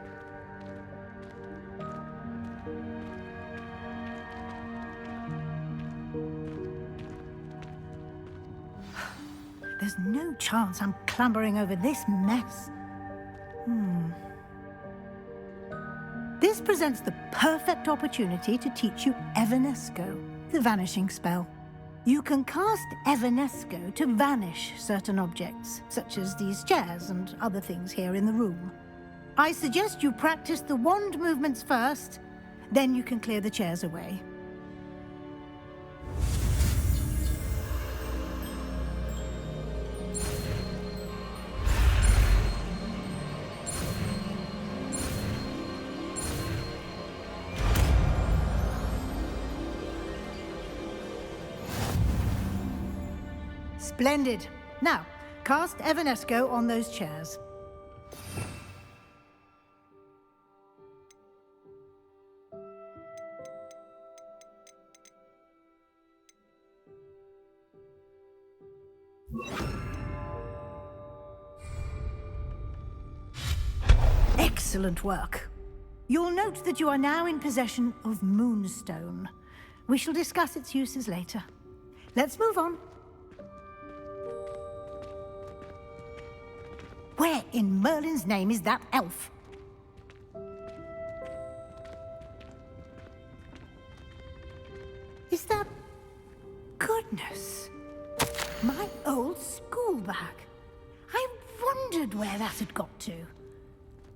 There's no chance I'm clambering over this mess. This presents the perfect opportunity to teach you Evanesco, the vanishing spell. You can cast Evanesco to vanish certain objects, such as these chairs and other things here in the room. I suggest you practice the wand movements first, then you can clear the chairs away. Splendid. Now, cast Evanesco on those chairs. Excellent work. You'll note that you are now in possession of Moonstone. We shall discuss its uses later. Let's move on. Where in Merlin's name is that elf? Is that... Goodness! My old school bag. I wondered where that had got to.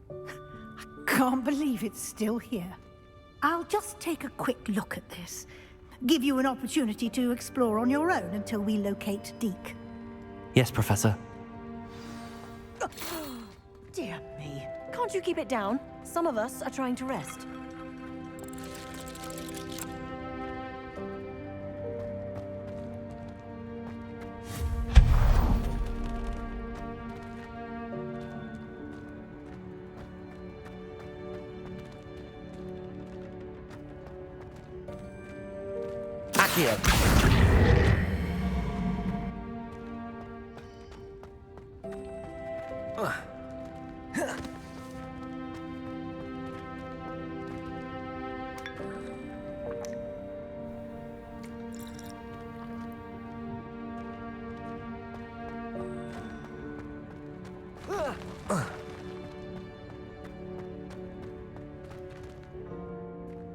I can't believe it's still here. I'll just take a quick look at this. Give you an opportunity to explore on your own until we locate Deke. Yes, Professor. Dear me. Can't you keep it down? Some of us are trying to rest. Accio.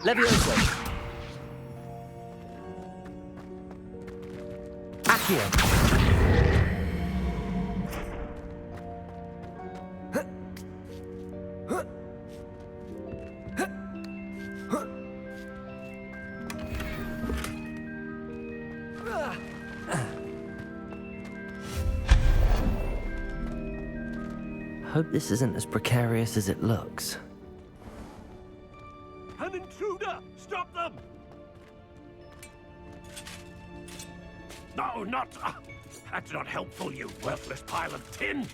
Levioso. Accio. Hope this isn't as precarious as it looks. An intruder! Stop them! No, not... that's not helpful, you worthless pile of tin!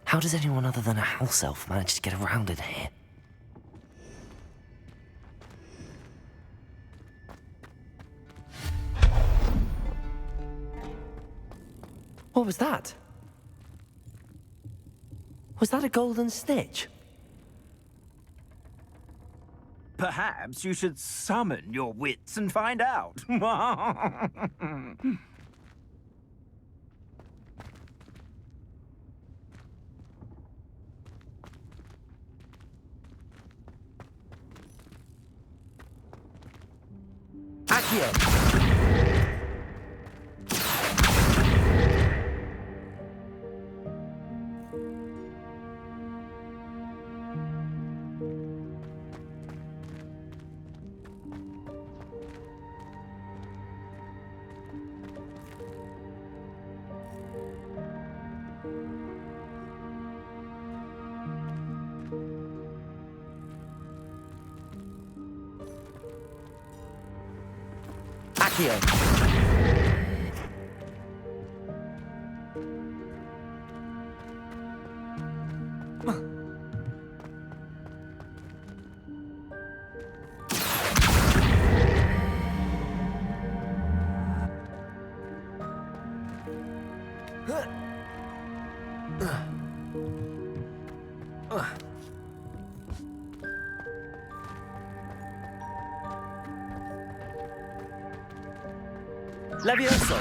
How does anyone other than a house elf manage to get around in here? What was that? Was that a golden snitch? Perhaps you should summon your wits and find out. Accio. Levioso.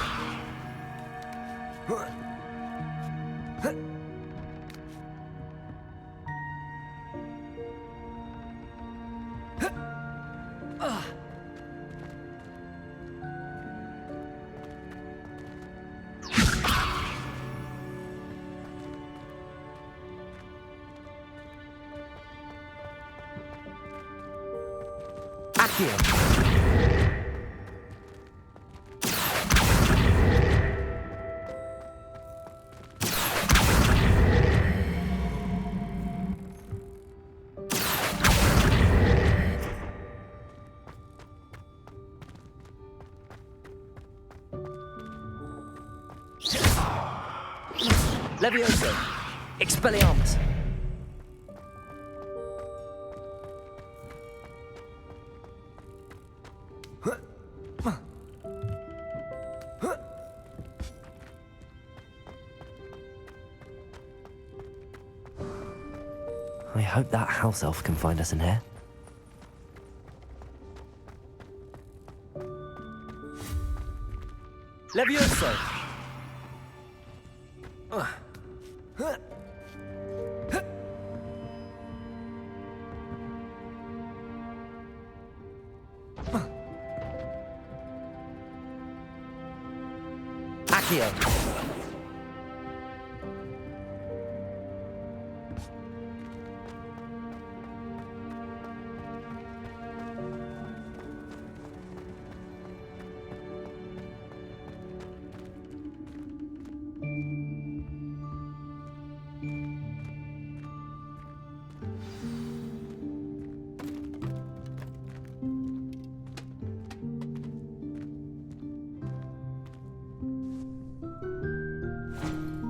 Accio. Levioso. Expelliarmus. I hope that house elf can find us in here. Levioso. Accio.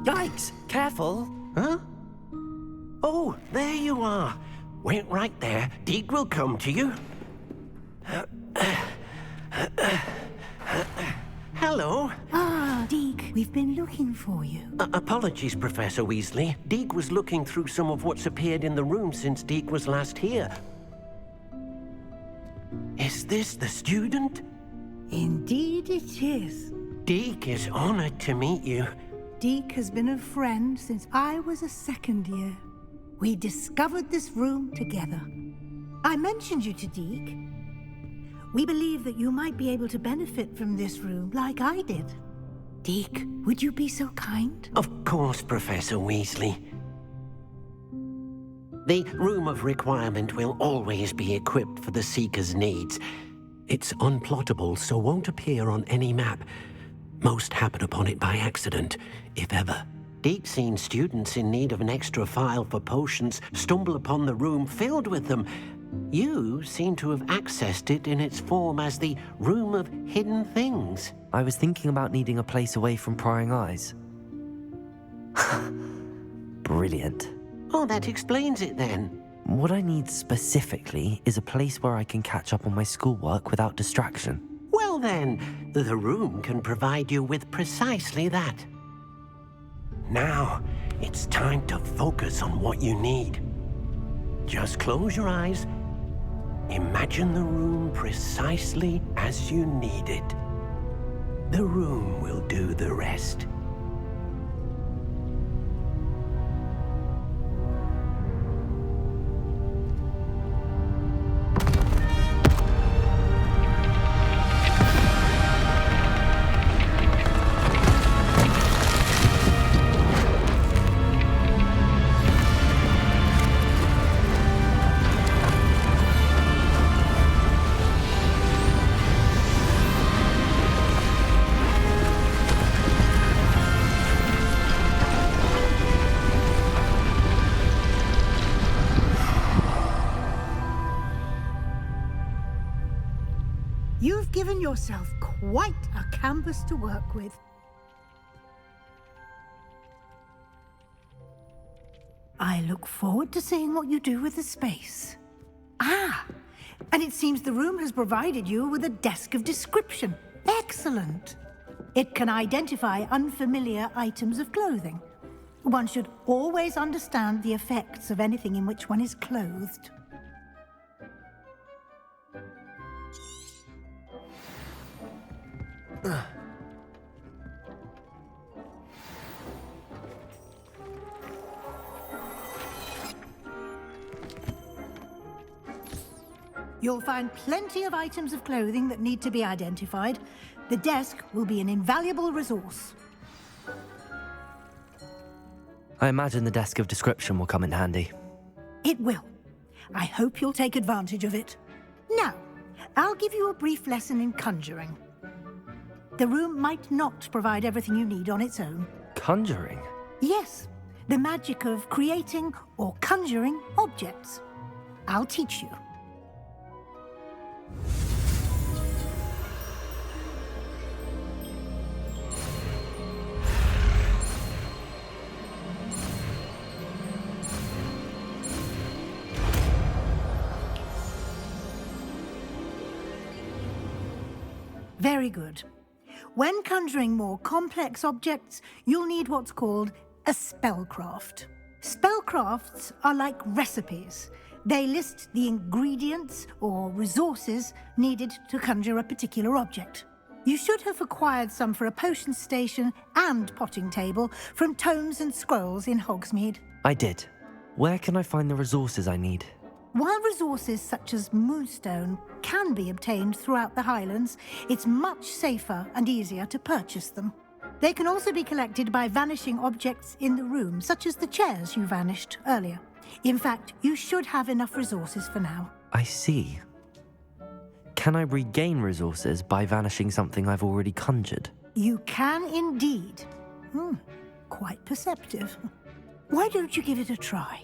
Yikes! Careful! Huh? Oh, there you are. Wait right there. Deek will come to you. Hello. Ah, Deek, we've been looking for you. Apologies, Professor Weasley. Deek was looking through some of what's appeared in the room since Deek was last here. Is this the student? Indeed it is. Deek is honored to meet you. Deek has been a friend since I was a second year. We discovered this room together. I mentioned you to Deek. We believe that you might be able to benefit from this room like I did. Deek, would you be so kind? Of course, Professor Weasley. The Room of Requirement will always be equipped for the Seeker's needs. It's unplottable, so won't appear on any map. Most happen upon it by accident, if ever. Deek's seen students in need of an extra file for potions stumble upon the room filled with them. You seem to have accessed it in its form as the Room of Hidden Things. I was thinking about needing a place away from prying eyes. Brilliant. Oh, that explains it then. What I need specifically is a place where I can catch up on my schoolwork without distraction. Well then, the room can provide you with precisely that. Now, it's time to focus on what you need. Just close your eyes. Imagine the room precisely as you need it. The room will do the rest. You've given yourself quite a canvas to work with. I look forward to seeing what you do with the space. Ah, and it seems the room has provided you with a desk of description. Excellent. It can identify unfamiliar items of clothing. One should always understand the effects of anything in which one is clothed. You'll find plenty of items of clothing that need to be identified. The desk will be an invaluable resource. I imagine the desk of description will come in handy. It will. I hope you'll take advantage of it. Now, I'll give you a brief lesson in conjuring. The room might not provide everything you need on its own. Conjuring? Yes, the magic of creating or conjuring objects. I'll teach you. Very good. When conjuring more complex objects, you'll need what's called a spellcraft. Spellcrafts are like recipes. They list the ingredients or resources needed to conjure a particular object. You should have acquired some for a potion station and potting table from tomes and scrolls in Hogsmeade. I did. Where can I find the resources I need? While resources such as moonstone can be obtained throughout the Highlands, it's much safer and easier to purchase them. They can also be collected by vanishing objects in the room, such as the chairs you vanished earlier. In fact, you should have enough resources for now. I see. Can I regain resources by vanishing something I've already conjured? You can indeed. Quite perceptive. Why don't you give it a try?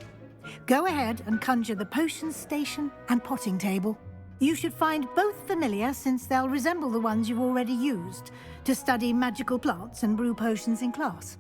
Go ahead and conjure the potion station and potting table. You should find both familiar, since they'll resemble the ones you've already used to study magical plants and brew potions in class.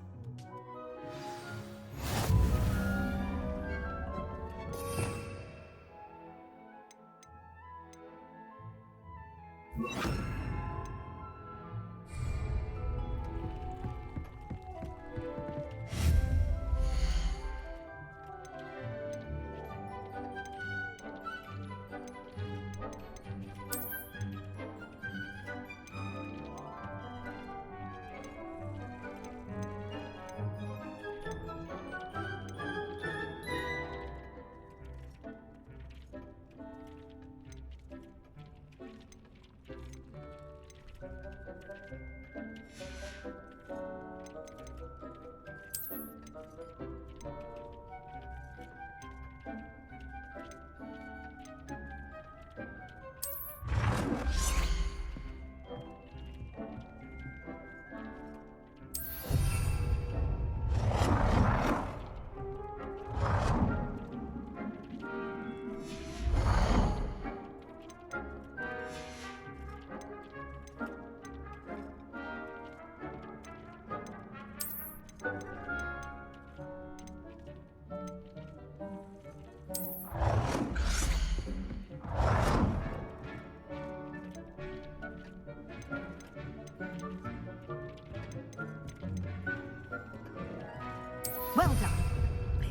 Well done.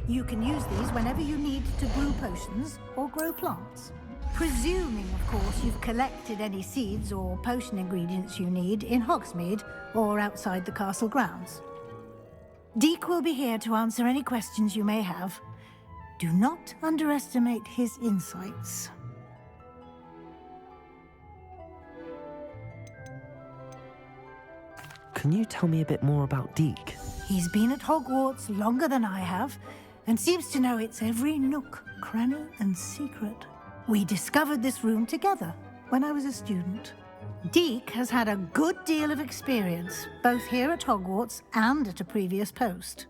You can use these whenever you need to brew potions or grow plants. Presuming, of course, you've collected any seeds or potion ingredients you need in Hogsmeade or outside the castle grounds. Deek will be here to answer any questions you may have. Do not underestimate his insights. Can you tell me a bit more about Deek? He's been at Hogwarts longer than I have, and seems to know its every nook, cranny, and secret. We discovered this room together when I was a student. Deek has had a good deal of experience, both here at Hogwarts and at a previous post.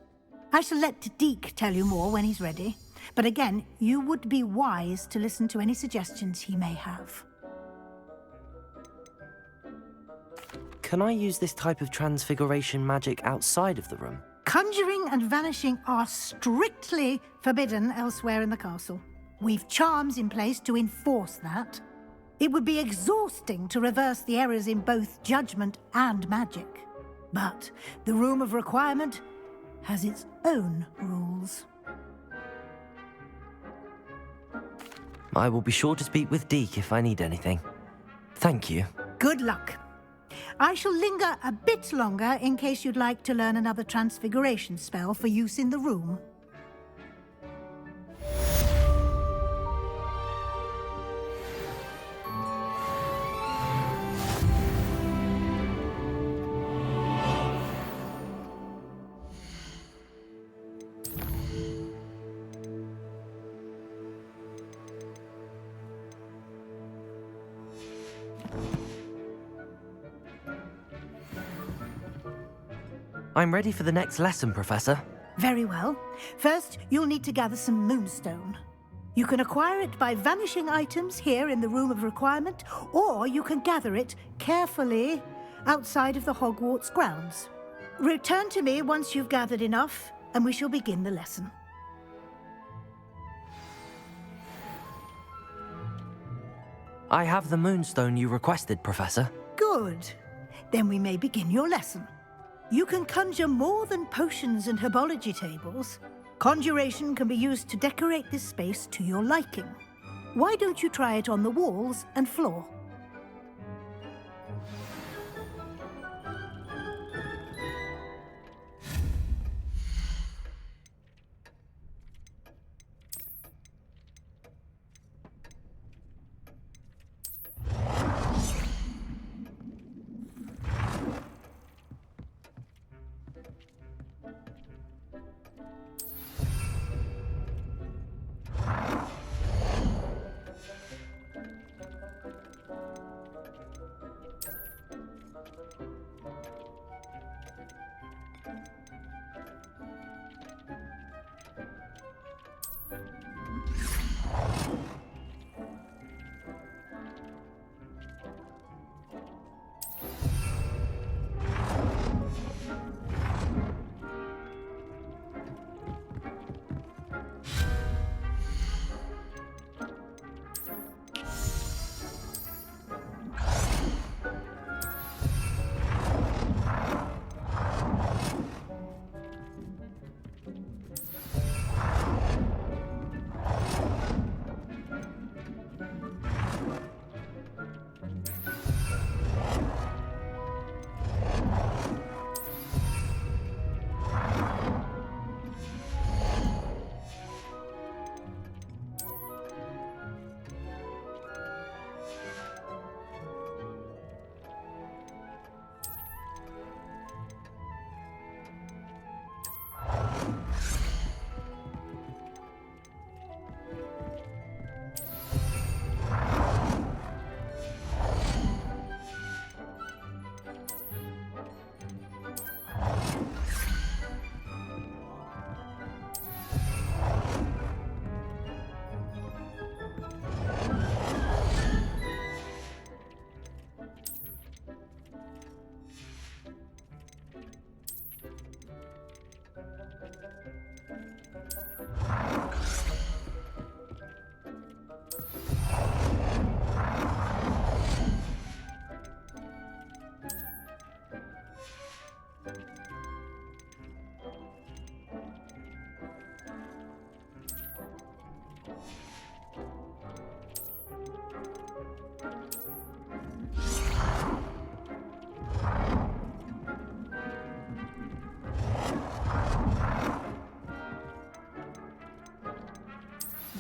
I shall let Deek tell you more when he's ready, but again, you would be wise to listen to any suggestions he may have. Can I use this type of transfiguration magic outside of the room? Conjuring and vanishing are strictly forbidden elsewhere in the castle. We've charms in place to enforce that. It would be exhausting to reverse the errors in both judgment and magic. But the Room of Requirement has its own rules. I will be sure to speak with Deke if I need anything. Thank you. Good luck. I shall linger a bit longer in case you'd like to learn another transfiguration spell for use in the room. I'm ready for the next lesson, Professor. Very well. First, you'll need to gather some moonstone. You can acquire it by vanishing items here in the Room of Requirement, or you can gather it carefully outside of the Hogwarts grounds. Return to me once you've gathered enough, and we shall begin the lesson. I have the moonstone you requested, Professor. Good. Then we may begin your lesson. You can conjure more than potions and herbology tables. Conjuration can be used to decorate this space to your liking. Why don't you try it on the walls and floor?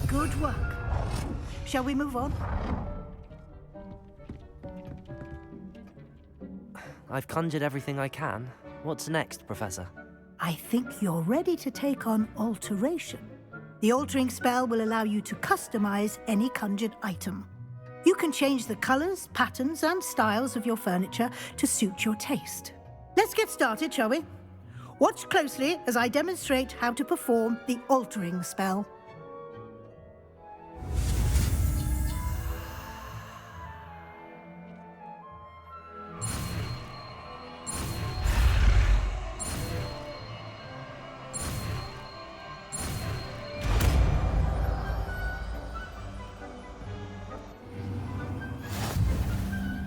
Good work. Shall we move on? I've conjured everything I can. What's next, Professor? I think you're ready to take on alteration. The altering spell will allow you to customize any conjured item. You can change the colors, patterns, and styles of your furniture to suit your taste. Let's get started, shall we? Watch closely as I demonstrate how to perform the altering spell.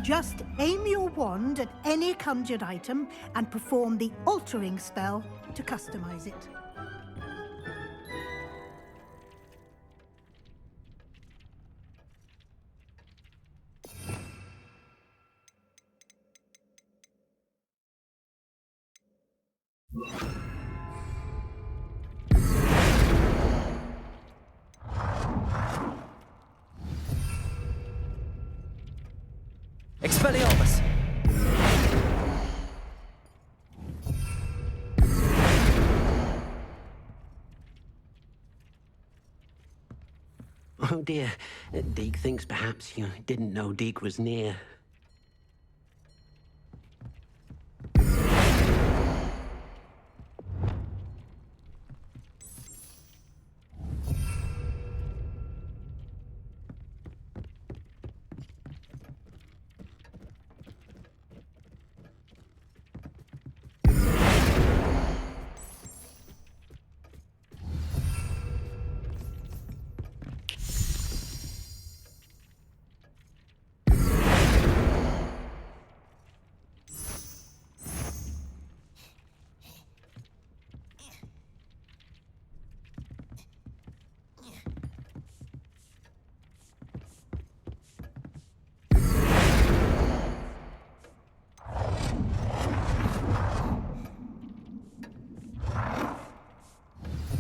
Just aim your wand at any conjured item and perform the altering spell to customize it. Expelliarmus! Oh dear. Deke thinks perhaps you didn't know Deke was near.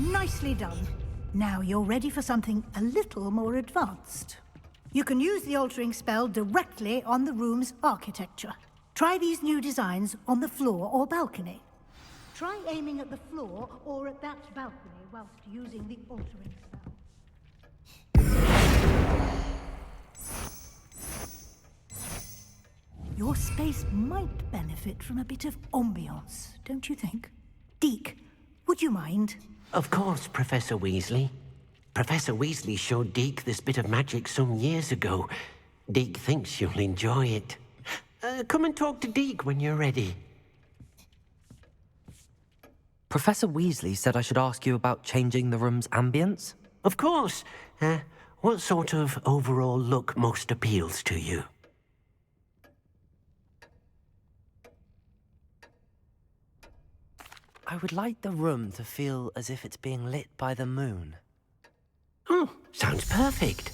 Nicely done. Now you're ready for something a little more advanced. You can use the altering spell directly on the room's architecture. Try these new designs on the floor or balcony. Try aiming at the floor or at that balcony whilst using the altering spell. Your space might benefit from a bit of ambiance, don't you think? Deke, would you mind? Of course, Professor Weasley. Professor Weasley showed Deke this bit of magic some years ago. Deke thinks you'll enjoy it. Come and talk to Deke when you're ready. Professor Weasley said I should ask you about changing the room's ambience? Of course. What sort of overall look most appeals to you? I would like the room to feel as if it's being lit by the moon. Oh, sounds perfect.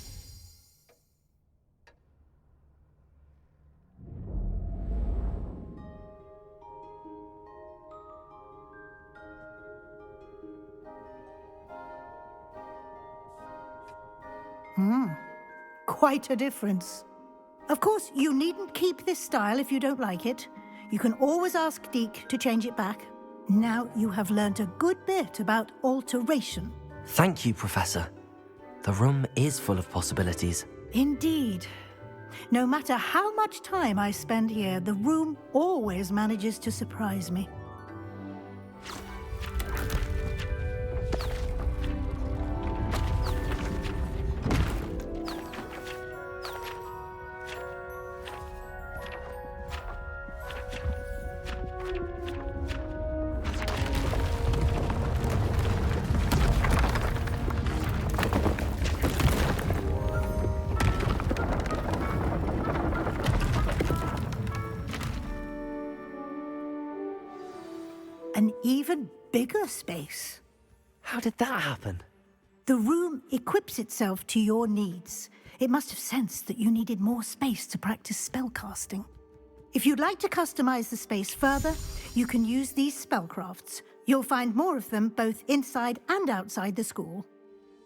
Quite a difference. Of course, you needn't keep this style if you don't like it. You can always ask Deke to change it back. Now you have learnt a good bit about alteration. Thank you, Professor. The room is full of possibilities. Indeed. No matter how much time I spend here, the room always manages to surprise me. An even bigger space. How did that happen? The room equips itself to your needs. It must have sensed that you needed more space to practice spellcasting. If you'd like to customize the space further, you can use these spellcrafts. You'll find more of them both inside and outside the school.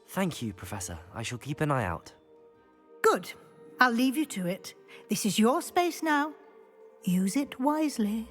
Thank you, Professor. I shall keep an eye out. Good. I'll leave you to it. This is your space now. Use it wisely.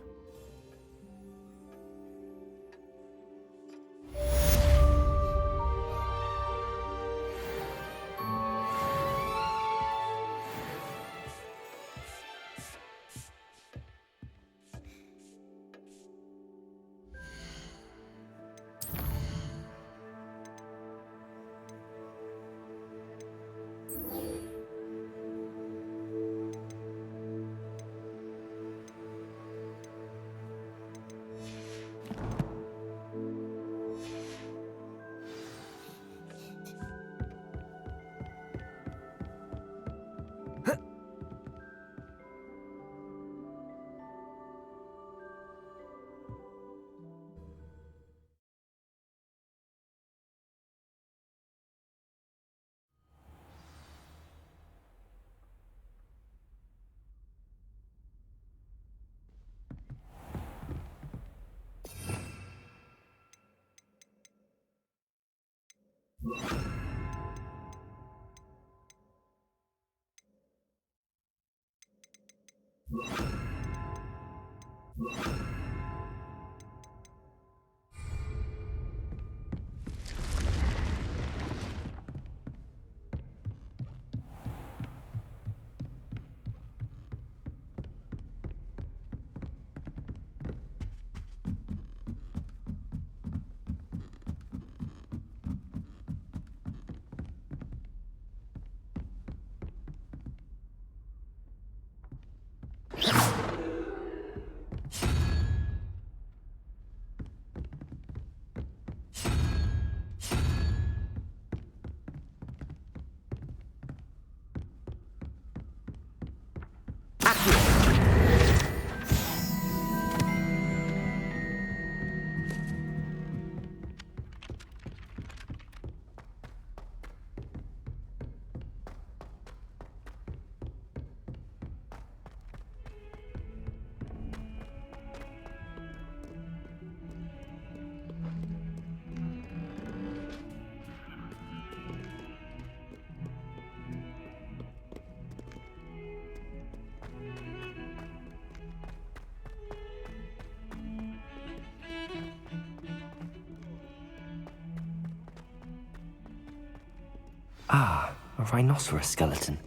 Ah, a rhinoceros skeleton.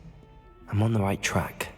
I'm on the right track.